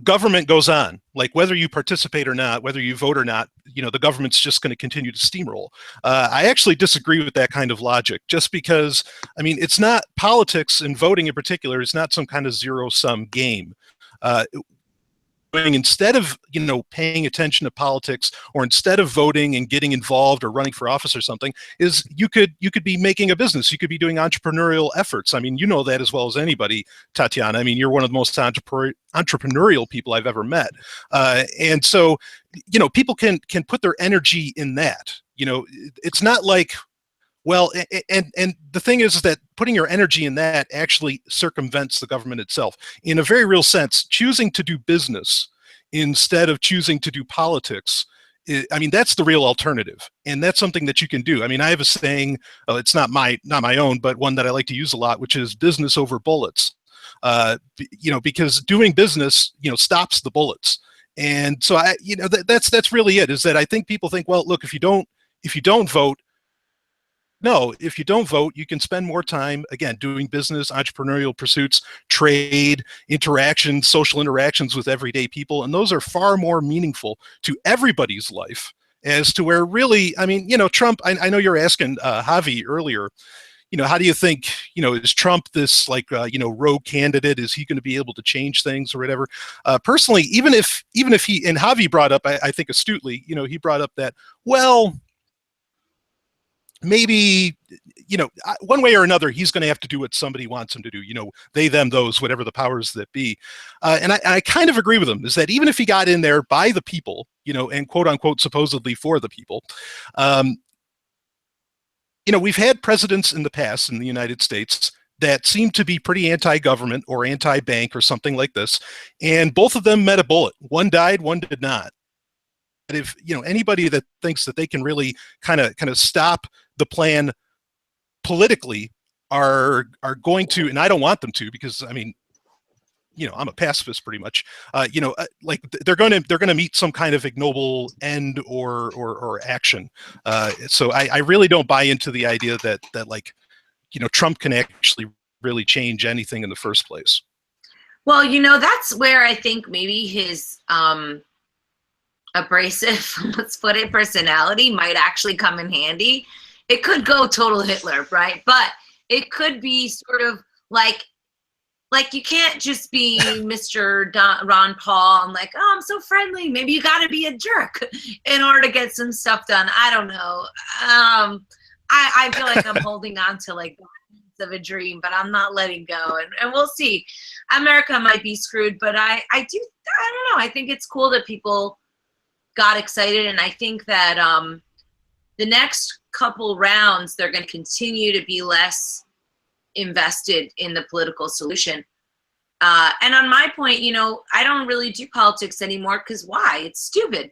government goes on. Like, whether you participate or not, whether you vote or not, the government's just going to continue to steamroll. I actually disagree with that kind of logic, just because, I mean, it's not politics, and voting in particular is not some kind of zero-sum game. Instead of paying attention to politics, or instead of voting and getting involved or running for office or something, is you could be making a business. You could be doing entrepreneurial efforts. I mean, you know that as well as anybody, Tatiana. I mean, you're one of the most entrepreneurial people I've ever met, and so people can put their energy in that. It's not like, well, and the thing is that putting your energy in that actually circumvents the government itself. In a very real sense, choosing to do business instead of choosing to do politics, I mean, that's the real alternative. And that's something that you can do. I mean, I have a saying, it's not my own, but one that I like to use a lot, which is business over bullets. Because doing business, stops the bullets. And so that's really it, is that I think people think, well, look, if you don't vote, no, if you don't vote, you can spend more time, again, doing business, entrepreneurial pursuits, trade, interactions, social interactions with everyday people. And those are far more meaningful to everybody's life, as to where really, I mean, Trump, I know you're asking Javi earlier, how do you think, is Trump this rogue candidate? Is he going to be able to change things or whatever? Personally, even if he, and Javi brought up, I think astutely, he brought up that, well, maybe, one way or another, he's going to have to do what somebody wants him to do, they, them, those, whatever the powers that be. And I kind of agree with him, is that even if he got in there by the people, and quote unquote, supposedly for the people, we've had presidents in the past in the United States that seem to be pretty anti-government or anti-bank or something like this. And both of them met a bullet. One died, one did not. But if, anybody that thinks that they can really kind of stop the plan politically are going to, and I don't want them to, because I mean, I'm a pacifist pretty much, like they're going to meet some kind of ignoble end or action. So I really don't buy into the idea that like, Trump can actually really change anything in the first place. Well, that's where I think maybe his abrasive, let's put it, personality might actually come in handy. It could go total Hitler, right? But it could be sort of like you can't just be Mr. Ron Paul and like, oh, I'm so friendly. Maybe you got to be a jerk in order to get some stuff done. I don't know. I feel like I'm holding on to like of a dream, but I'm not letting go, and we'll see. America might be screwed, but I don't know. I think it's cool that people got excited, and I think that the next couple rounds, they're going to continue to be less invested in the political solution. And on my point, I don't really do politics anymore, because why? It's stupid.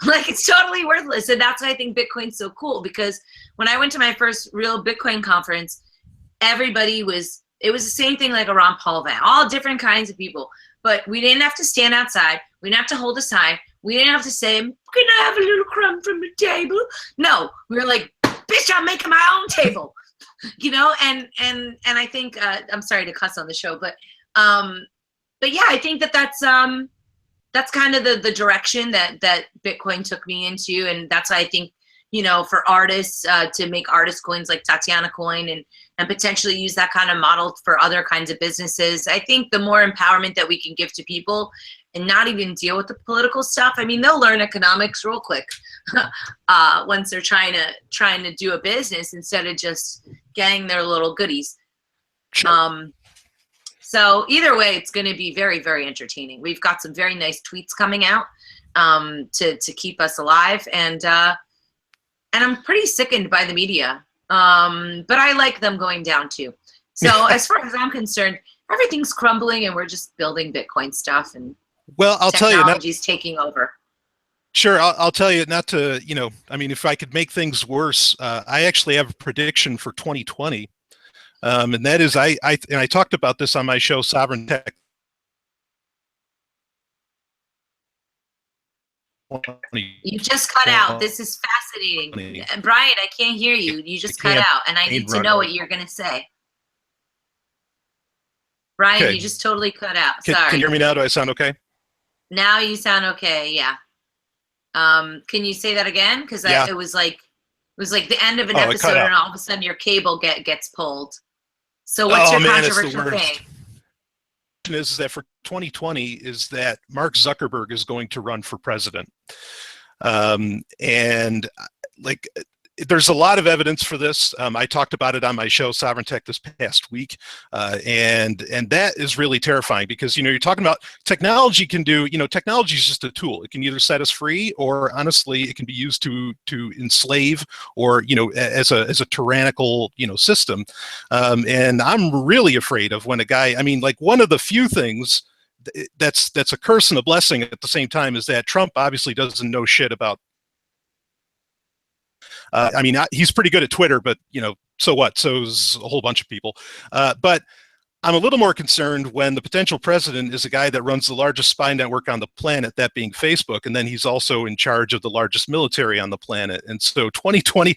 Like, it's totally worthless. And that's why I think Bitcoin's so cool, because when I went to my first real Bitcoin conference, it was the same thing like a Ron Paul event, all different kinds of people. But we didn't have to stand outside. We didn't have to hold a sign. We didn't have to say, can I have a little crumb from the table? No, we were like, bitch, I'm making my own table. And I think, I'm sorry to cuss on the show, but yeah, I think that's kind of the direction that Bitcoin took me into. And that's why I think, for artists to make artist coins like Tatiana coin and potentially use that kind of model for other kinds of businesses. I think the more empowerment that we can give to people and not even deal with the political stuff. I mean, they'll learn economics real quick once they're trying to do a business instead of just getting their little goodies. Sure. So either way, it's going to be very, very entertaining. We've got some very nice tweets coming out to keep us alive, and I'm pretty sickened by the media. But I like them going down too. So as far as I'm concerned, everything's crumbling and we're just building Bitcoin stuff, and well, I'll tell you, technology's taking over. Sure, I'll tell you, not to, I mean, if I could make things worse, I actually have a prediction for 2020. And that is, I talked about this on my show, Sovereign Tech. You just cut out. This is fascinating. Brian, I can't hear you. You just cut out, and I need to know what you're going to say. Brian, Okay. You just totally cut out. Can Sorry. you hear me now? Do I sound okay? Now you sound okay, yeah. Can you say that again? Because Yeah. it was like the end of an Oh, it episode, cut out. and all of a sudden your cable gets pulled. So what's your man, it's the controversial worst. thing? Is that for 2020 is that Mark Zuckerberg is going to run for president. And like, there's a lot of evidence for this. I talked about it on my show, Sovereign Tech, this past week. And that is really terrifying because, you're talking about technology can do, technology is just a tool. It can either set us free or honestly, it can be used to enslave or, as a tyrannical, system. And I'm really afraid of when a guy, one of the few things that's a curse and a blessing at the same time is that Trump obviously doesn't know shit about he's pretty good at Twitter, but so what? So's a whole bunch of people. But I'm a little more concerned when the potential president is a guy that runs the largest spy network on the planet, that being Facebook, and then he's also in charge of the largest military on the planet. And so 2020,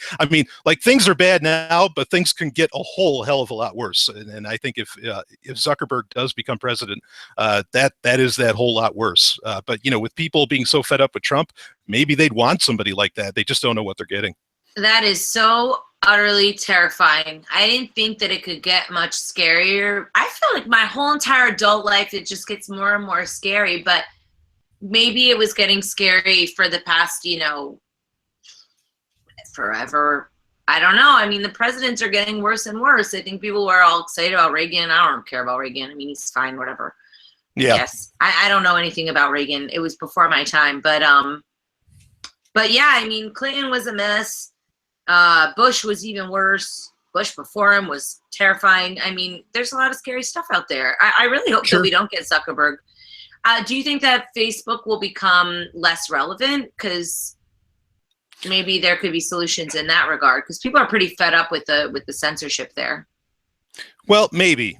things are bad now, but things can get a whole hell of a lot worse. And I think if Zuckerberg does become president, that is that whole lot worse. But with people being so fed up with Trump, maybe they'd want somebody like that. They just don't know what they're getting. That is so utterly terrifying. I didn't think that it could get much scarier. I feel like my whole entire adult life, it just gets more and more scary, but maybe it was getting scary for the past, forever. I don't know. The presidents are getting worse and worse. I think people were all excited about Reagan. I don't care about Reagan. He's fine, whatever. Yeah. Yes. I don't know anything about Reagan. It was before my time, but yeah, Clinton was a mess. Bush was even worse. Bush before him was terrifying. There's a lot of scary stuff out there. I really hope that we don't get Zuckerberg. Do you think that Facebook will become less relevant? Because maybe there could be solutions in that regard. Because people are pretty fed up with the censorship there. Well, maybe.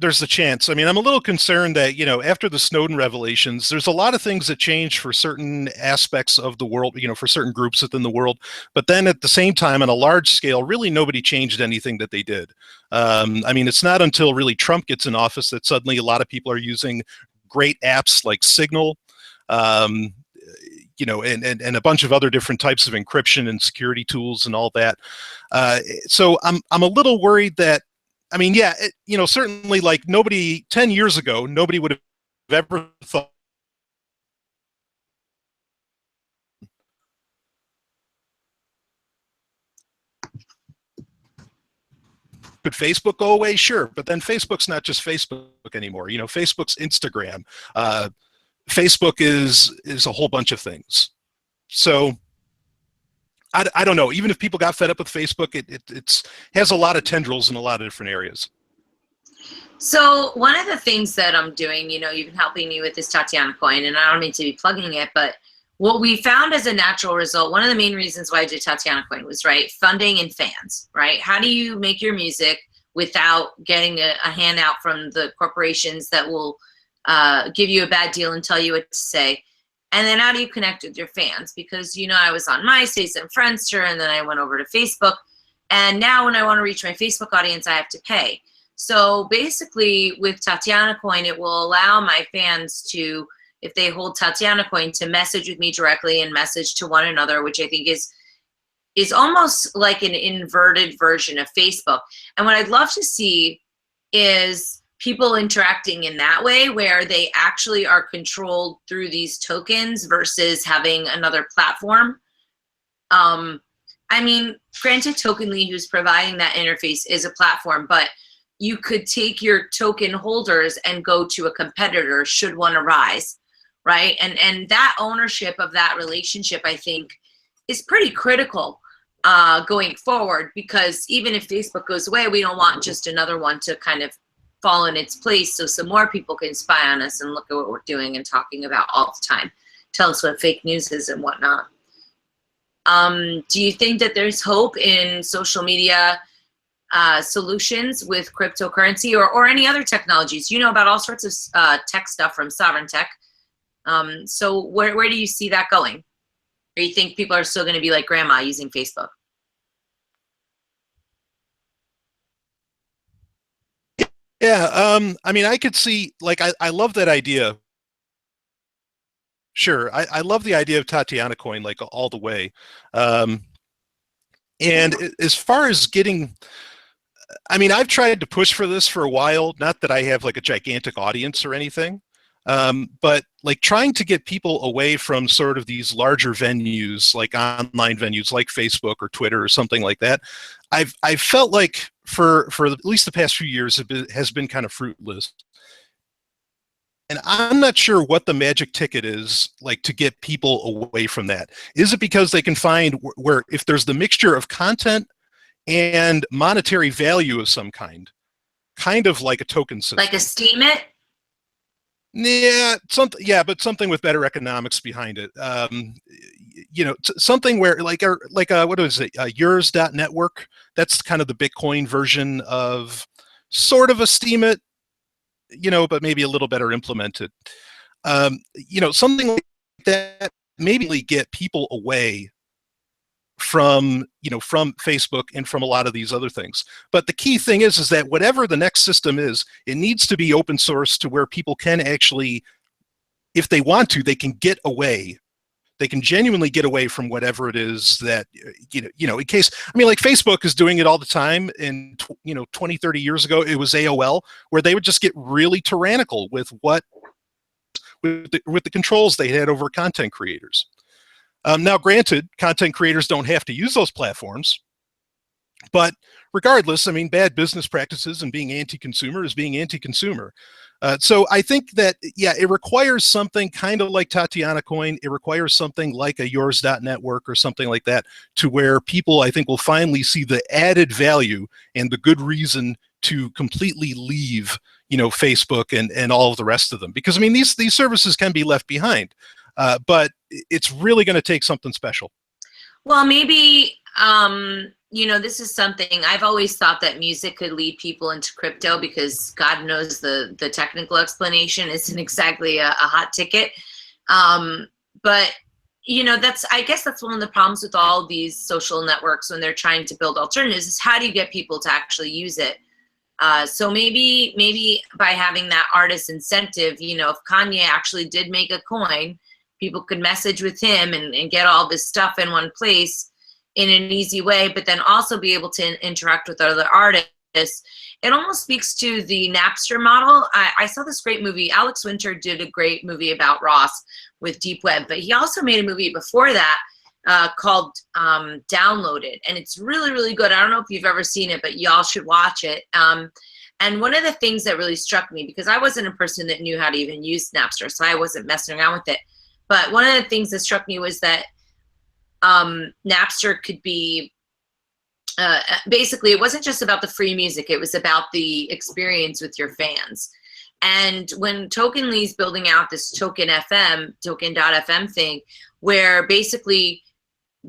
There's a chance. I'm a little concerned that, after the Snowden revelations, there's a lot of things that change for certain aspects of the world, for certain groups within the world. But then at the same time, on a large scale, really nobody changed anything that they did. It's not until really Trump gets in office that suddenly a lot of people are using great apps like Signal, and a bunch of other different types of encryption and security tools and all that. So I'm a little worried that, certainly nobody 10 years ago, nobody would have ever thought. Could Facebook go away? Sure. But then Facebook's not just Facebook anymore. Facebook's Instagram. Facebook is a whole bunch of things. So I don't know. Even if people got fed up with Facebook, it has a lot of tendrils in a lot of different areas. So one of the things that I'm doing, you've been helping me with this Tatiana coin, and I don't mean to be plugging it, but what we found as a natural result, one of the main reasons why I did Tatiana coin was, funding and fans, right? How do you make your music without getting a handout from the corporations that will give you a bad deal and tell you what to say? And then how do you connect with your fans? Because, I was on MySpace and Friendster, and then I went over to Facebook. And now when I want to reach my Facebook audience, I have to pay. So basically with Tatiana coin, it will allow my fans to, if they hold Tatiana coin, to message with me directly and message to one another, which I think is almost like an inverted version of Facebook. And what I'd love to see is people interacting in that way, where they actually are controlled through these tokens versus having another platform. Granted, Tokenly, who's providing that interface, is a platform, but you could take your token holders and go to a competitor should one arise, right? And that ownership of that relationship, I think, is pretty critical going forward, because even if Facebook goes away, we don't want just another one to kind of fall in its place, so some more people can spy on us and look at what we're doing and talking about all the time, tell us what fake news is and whatnot. Do you think that there's hope in social media solutions with cryptocurrency or any other technologies? You know about all sorts of tech stuff from Sovereign Tech. So where do you see that going? Or you think people are still going to be like grandma using Facebook? Yeah, I mean, I could see, like, I love that idea. Sure, I love the idea of Tatiana coin, like, all the way. And as far as getting, I mean, I've tried to push for this for a while. Not that I have like a gigantic audience or anything, but like trying to get people away from sort of these larger venues, like online venues, like Facebook or Twitter or something like that. I've felt like for at least the past few years has been kind of fruitless. And I'm not sure what the magic ticket is, like, to get people away from that. Is it because they can find where if there's the mixture of content and monetary value of some kind of like a token system. Like a Steam It? Yeah, but something with better economics behind it. You know, something where like what is it? Yours.network. That's kind of the Bitcoin version of sort of a Steam It, you know, but maybe a little better implemented. You know, something like that maybe get people away from, you know, from Facebook and from a lot of these other things. But the key thing is that whatever the next system is, it needs to be open source to where people can actually, if they want to, they can get away. They can genuinely get away from whatever it is that, you know, in case, I mean, like Facebook is doing it all the time. And, you know, 20, 30 years ago, it was AOL, where they would just get really tyrannical with with the controls they had over content creators. Now, granted, content creators don't have to use those platforms, but regardless, I mean, bad business practices and being anti-consumer is being anti-consumer. So I think that, yeah, it requires something kind of like Tatiana Coin. It requires something like a yours.network or something like that, to where people, I think, will finally see the added value and the good reason to completely leave, you know, Facebook and all of the rest of them. Because, I mean, these services can be left behind. But it's really going to take something special. Well, maybe, you know, this is something I've always thought that music could lead people into crypto, because God knows the technical explanation isn't exactly a hot ticket. But, you know, I guess that's one of the problems with all these social networks when they're trying to build alternatives, is how do you get people to actually use it? So maybe by having that artist incentive, you know, if Kanye actually did make a coin, people could message with him and get all this stuff in one place in an easy way, but then also be able to interact with other artists. It almost speaks to the Napster model. I saw this great movie. Alex Winter did a great movie about Ross with Deep Web, but he also made a movie before that called Downloaded, and it's really, really good. I don't know if you've ever seen it, but y'all should watch it. And one of the things that really struck me, because I wasn't a person that knew how to even use Napster, so I wasn't messing around with it. But one of the things that struck me was that Napster could be, basically, it wasn't just about the free music, it was about the experience with your fans. And when Tokenly's building out this token.fm thing, where basically,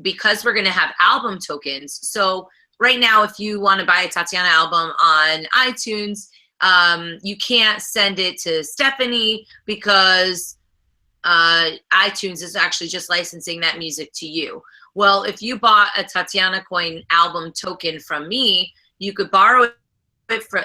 because we're going to have album tokens, so right now, if you want to buy a Tatiana album on iTunes, you can't send it to Stephanie because iTunes is actually just licensing that music to you. Well, if you bought a Tatiana Coin album token from me, you could borrow it,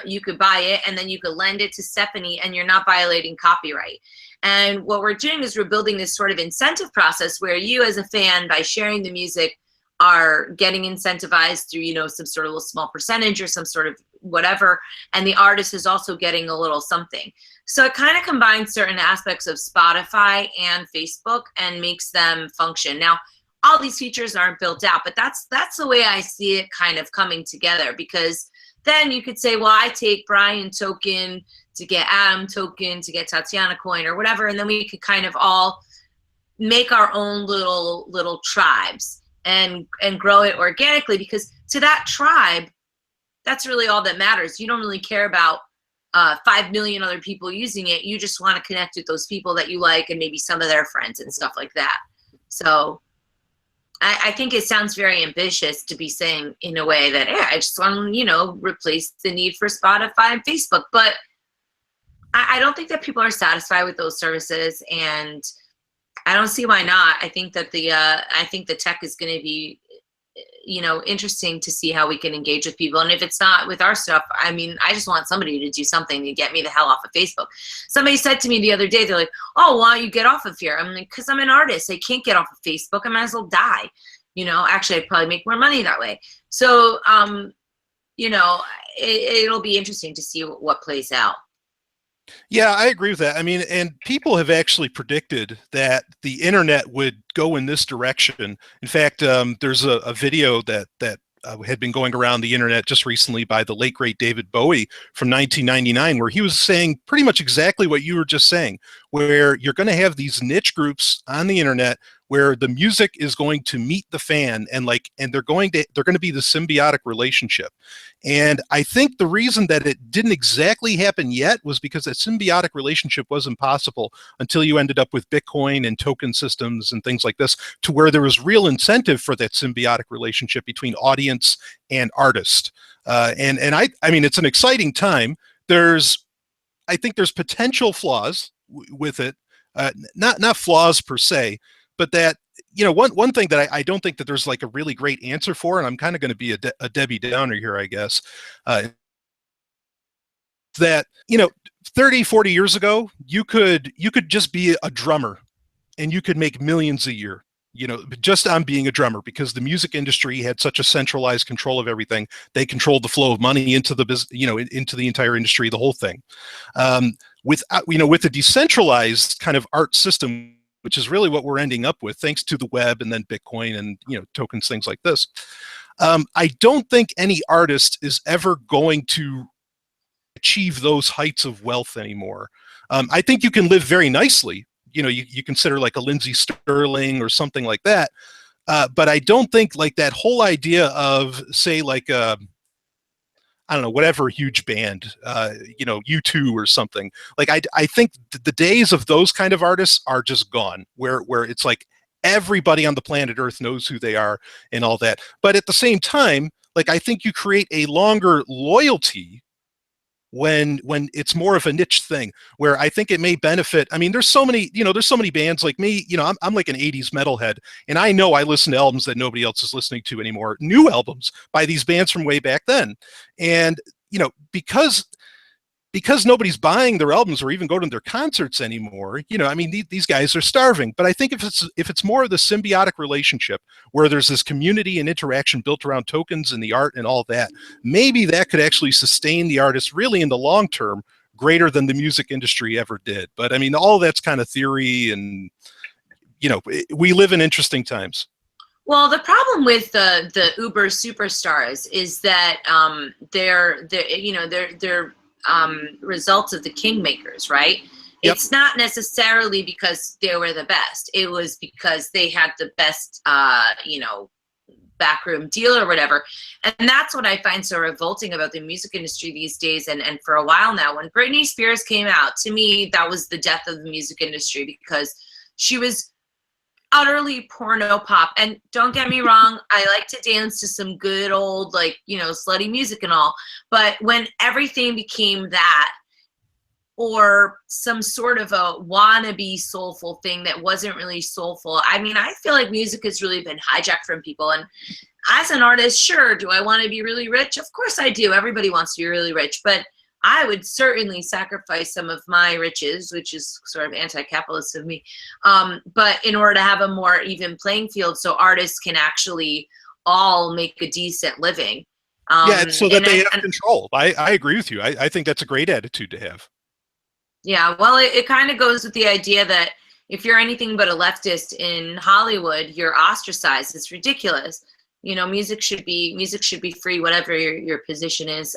you could buy it, and then you could lend it to Stephanie, and you're not violating copyright. And what we're doing is we're building this sort of incentive process where you as a fan, by sharing the music, are getting incentivized through, you know, some sort of little small percentage or some sort of whatever, and the artist is also getting a little something. So it kind of combines certain aspects of Spotify and Facebook and makes them function. Now, all these features aren't built out, but that's the way I see it kind of coming together, because then you could say, well, I take Brian token to get Adam token to get Tatiana coin or whatever, and then we could kind of all make our own little tribes and grow it organically, because to that tribe, that's really all that matters. You don't really care about 5 million other people using it. You just want to connect with those people that you like and maybe some of their friends and stuff like that. So I think it sounds very ambitious to be saying in a way that, yeah, I just want to, you know, replace the need for Spotify and Facebook. But I don't think that people are satisfied with those services. And I don't see why not. I think that I think the tech is going to be, interesting to see how we can engage with people. And if it's not with our stuff, I mean, I just want somebody to do something to get me the hell off of Facebook. Somebody said to me the other day, they're like, "Oh, why don't you get off of here?" I'm like, "Because I'm an artist. I can't get off of Facebook. I might as well die." Actually, I'd probably make more money that way. So, it'll be interesting to see what plays out. Yeah, I agree with that. I mean, and people have actually predicted that the internet would go in this direction. In fact, there's a video that had been going around the internet just recently by the late great David Bowie from 1999, where he was saying pretty much exactly what you were just saying, where you're going to have these niche groups on the internet where the music is going to meet the fan, and they're going to be the symbiotic relationship. And I think the reason that it didn't exactly happen yet was because that symbiotic relationship wasn't possible until you ended up with Bitcoin and token systems and things like this, to where there was real incentive for that symbiotic relationship between audience and artist. And I mean, it's an exciting time. I think there's potential flaws with it, not flaws per se, but that, one thing that I don't think that there's like a really great answer for, and I'm kind of going to be a Debbie Downer here, I guess, that, 30, 40 years ago, you could just be a drummer and you could make millions a year, just on being a drummer, because the music industry had such a centralized control of everything. They controlled the flow of money into the business, into the entire industry, the whole thing. With the decentralized kind of art system, which is really what we're ending up with, thanks to the web and then Bitcoin and tokens, things like this. I don't think any artist is ever going to achieve those heights of wealth anymore. I think you can live very nicely. You consider like a Lindsey Sterling or something like that. But I don't think like that whole idea of, say, like I don't know, whatever huge band, U2 or something. Like I think the days of those kind of artists are just gone, where it's like everybody on the planet Earth knows who they are and all that. But at the same time, like I think you create a longer loyalty when it's more of a niche thing, where I think it may benefit. I mean, there's so many bands like me, I'm like an 80s metalhead, and I know I listen to albums that nobody else is listening to anymore, new albums by these bands from way back then. And, because nobody's buying their albums or even going to their concerts anymore, I mean, these guys are starving. But I think if it's more of the symbiotic relationship where there's this community and interaction built around tokens and the art and all that, maybe that could actually sustain the artist really in the long term greater than the music industry ever did. But I mean, all that's kind of theory, and, we live in interesting times. Well, the problem with the Uber superstars is that they're results of the kingmakers, right? Yep. It's not necessarily because they were the best. It was because they had the best, backroom deal or whatever. And that's what I find so revolting about the music industry these days. And for a while now, when Britney Spears came out, to me, that was the death of the music industry, because she was utterly porno pop. And don't get me wrong, I like to dance to some good old, slutty music and all. But when everything became that, or some sort of a wannabe soulful thing that wasn't really soulful, I mean, I feel like music has really been hijacked from people. And as an artist, sure, do I want to be really rich? Of course I do. Everybody wants to be really rich. But I would certainly sacrifice some of my riches, which is sort of anti-capitalist of me, but in order to have a more even playing field so artists can actually all make a decent living. So that they have control. I agree with you. I think that's a great attitude to have. Yeah, well, it kind of goes with the idea that if you're anything but a leftist in Hollywood, you're ostracized. It's ridiculous. Music should be free, whatever your position is.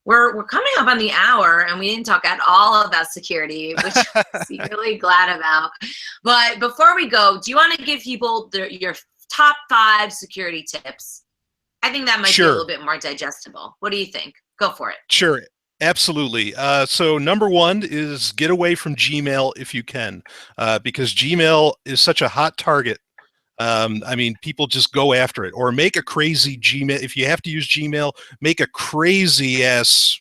We're coming up on the hour, and we didn't talk at all about security, which I'm really glad about. But before we go, do you want to give people your top 5 security tips? I think that might be a little bit more digestible. What do you think? Go for it. Sure. Absolutely. So number 1 is get away from Gmail if you can, because Gmail is such a hot target. I mean, people just go after it, or make a crazy Gmail. If you have to use Gmail, make a crazy ass,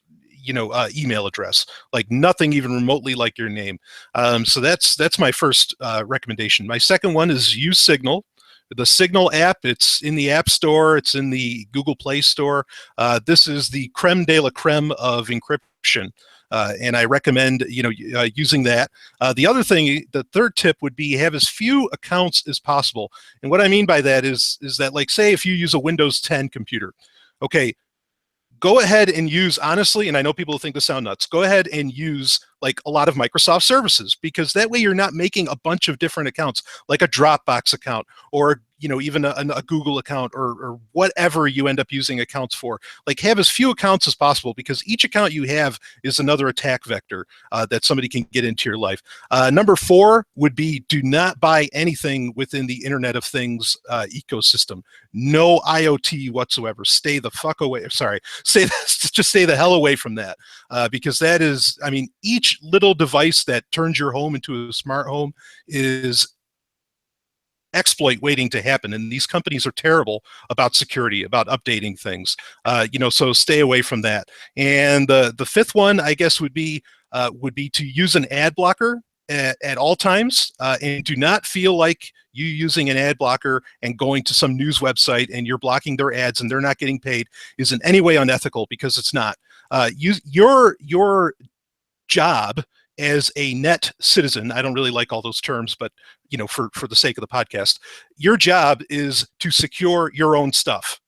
email address, like nothing even remotely like your name. So that's my first recommendation. My second one is use Signal. The Signal app, it's in the App Store, it's in the Google Play Store. This is the creme de la creme of encryption. And I recommend using that. The other thing, the third tip would be have as few accounts as possible. And what I mean by that is that, like, say if you use a Windows 10 computer, okay, go ahead and use, honestly, and I know people think this sound nuts, go ahead and use like a lot of Microsoft services, because that way you're not making a bunch of different accounts, like a Dropbox account, or even a Google account, or whatever you end up using accounts for. Like, have as few accounts as possible, because each account you have is another attack vector that somebody can get into your life. Number 4 would be, do not buy anything within the Internet of Things ecosystem. No IoT whatsoever. Stay the fuck away. Sorry, just stay the hell away from that, because that is, I mean, each little device that turns your home into a smart home is exploit waiting to happen, and these companies are terrible about security, about updating things. So stay away from that. And the fifth one, I guess, would be to use an ad blocker at all times, and do not feel like you using an ad blocker and going to some news website and you're blocking their ads and they're not getting paid is in any way unethical, because it's not. Your job as a net citizen, I don't really like all those terms, but for the sake of the podcast, your job is to secure your own stuff,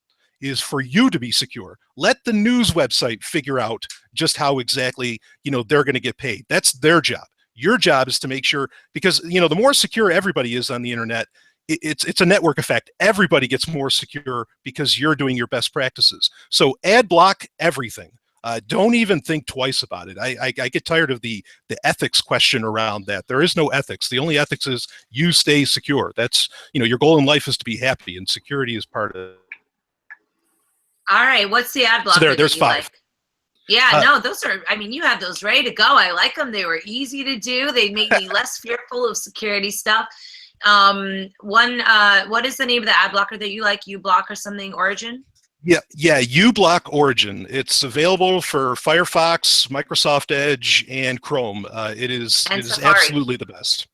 is for you to be secure. Let the news website figure out just how exactly they're going to get paid. That's their job. Your job is to make sure, because the more secure everybody is on the internet, it's a network effect. Everybody gets more secure because you're doing your best practices. So ad block everything. Don't even think twice about it. I get tired of the ethics question around that. There is no ethics. The only ethics is you stay secure. That's, your goal in life is to be happy, and security is part of it. All right. What's the ad blocker there's that you 5. like? Yeah, no, those are, you have those ready to go. I like them. They were easy to do. They make me less fearful of security stuff. What is the name of the ad blocker that you like? uBlock or something, Origin? Yeah, uBlock Origin. It's available for Firefox, Microsoft Edge, and Chrome. It is absolutely the best.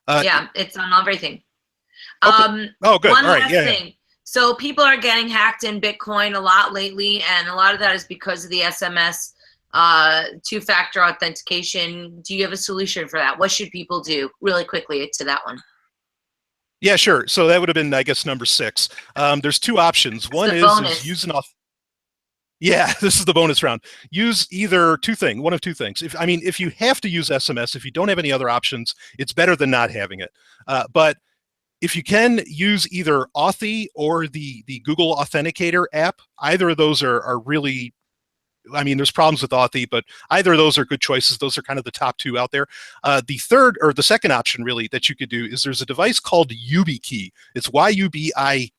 Yeah, it's on everything. Okay. Oh, good. One All right. last thing. So people are getting hacked in Bitcoin a lot lately, and a lot of that is because of the SMS two-factor authentication. Do you have a solution for that? What should people do? Really quickly to that one. Yeah, sure. So that would have been, I guess, number 6. There's 2 options. One is use Yeah, this is the bonus round. Use either one of two things. If you have to use SMS, if you don't have any other options, it's better than not having it. But if you can, use either Authy or the Google Authenticator app. Either of those are really, there's problems with Authy, but either of those are good choices. Those are kind of the top 2 out there. The second option really that you could do is there's a device called YubiKey. It's YUBI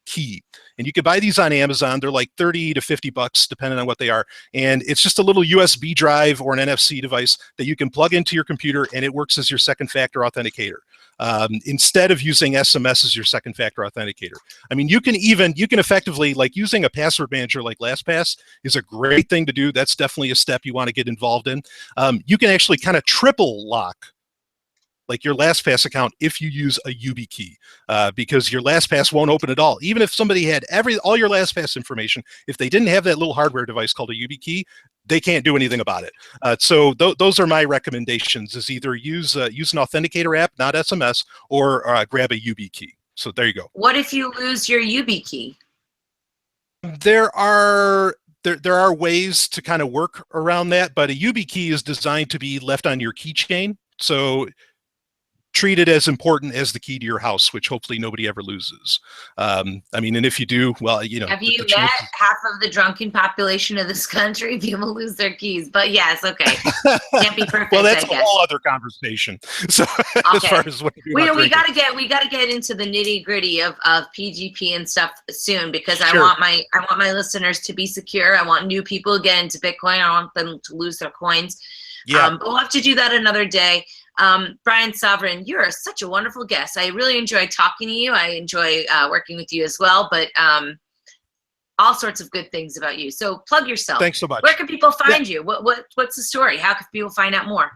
Key, and you can buy these on Amazon. They're like $30 to $50 depending on what they are, and it's just a little USB drive or an NFC device that you can plug into your computer, and it works as your second factor authenticator instead of using SMS as your second factor authenticator. You can effectively, like, using a password manager like LastPass is a great thing to do. That's definitely a step you want to get involved in. You can actually kind of triple lock like your LastPass account if you use a YubiKey, because your LastPass won't open at all. Even if somebody had all your LastPass information, if they didn't have that little hardware device called a YubiKey, they can't do anything about it. So those are my recommendations: is either use an authenticator app, not SMS, or grab a YubiKey. So there you go. What if you lose your YubiKey? There are ways to kind of work around that, but a YubiKey is designed to be left on your keychain. So treat it as important as the key to your house, which hopefully nobody ever loses. And if you do, well, Have you met half of the drunken population of this country? People lose their keys, but yes, okay. Can't be perfect. Well, that's a whole other conversation. So as far as what we gotta get into the nitty gritty of PGP and stuff soon, because Sure. I want my listeners to be secure. I want new people to get into Bitcoin. I want them to lose their coins. Yeah. But we'll have to do that another day. Brian Sovereign, you're such a wonderful guest. I really enjoy talking to you. I enjoy working with you as well. But all sorts of good things about you. So plug yourself. Thanks so much. Where can people find you? What's the story? How can people find out more?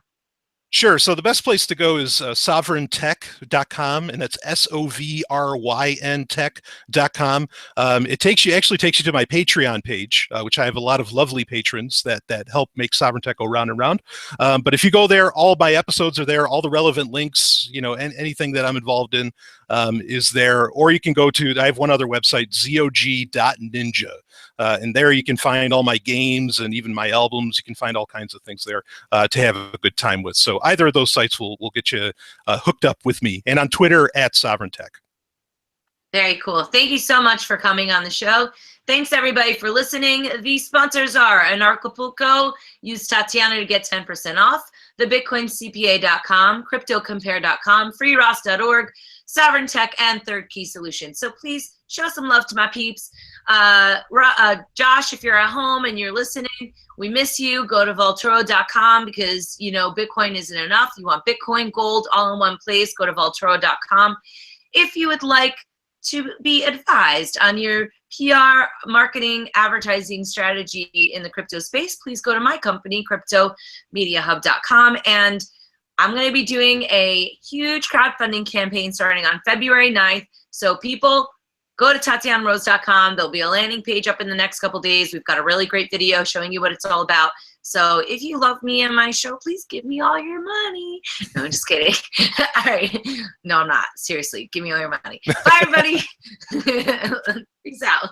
Sure. So the best place to go is sovereigntech.com, and that's SOVRYN tech.com. It actually takes you to my Patreon page, which I have a lot of lovely patrons that help make Sovereign Tech go round and round. But if you go there, all my episodes are there, all the relevant links, and anything that I'm involved in is there. Or you can go to, I have one other website, zog.ninja. And there you can find all my games and even my albums. You can find all kinds of things there to have a good time with. So either of those sites will get you hooked up with me. And on Twitter, @SovereignTech. Very cool. Thank you so much for coming on the show. Thanks, everybody, for listening. These sponsors are Anarchapulco. Use Tatiana to get 10% off. TheBitcoinCPA.com, CryptoCompare.com, FreeRoss.org, Sovereign Tech, and Third Key Solutions. So please show some love to my peeps. Josh, if you're at home and you're listening, we miss you. Go to Vaultoro.com because, Bitcoin isn't enough. You want Bitcoin, gold, all in one place. Go to Vaultoro.com. If you would like to be advised on your PR, marketing, advertising strategy in the crypto space, please go to my company, CryptoMediaHub.com. And I'm going to be doing a huge crowdfunding campaign starting on February 9th. So people, go to TatianaRose.com. There'll be a landing page up in the next couple days. We've got a really great video showing you what it's all about. So if you love me and my show, please give me all your money. No, I'm just kidding. All right. No, I'm not. Seriously, give me all your money. Bye, everybody. Peace out.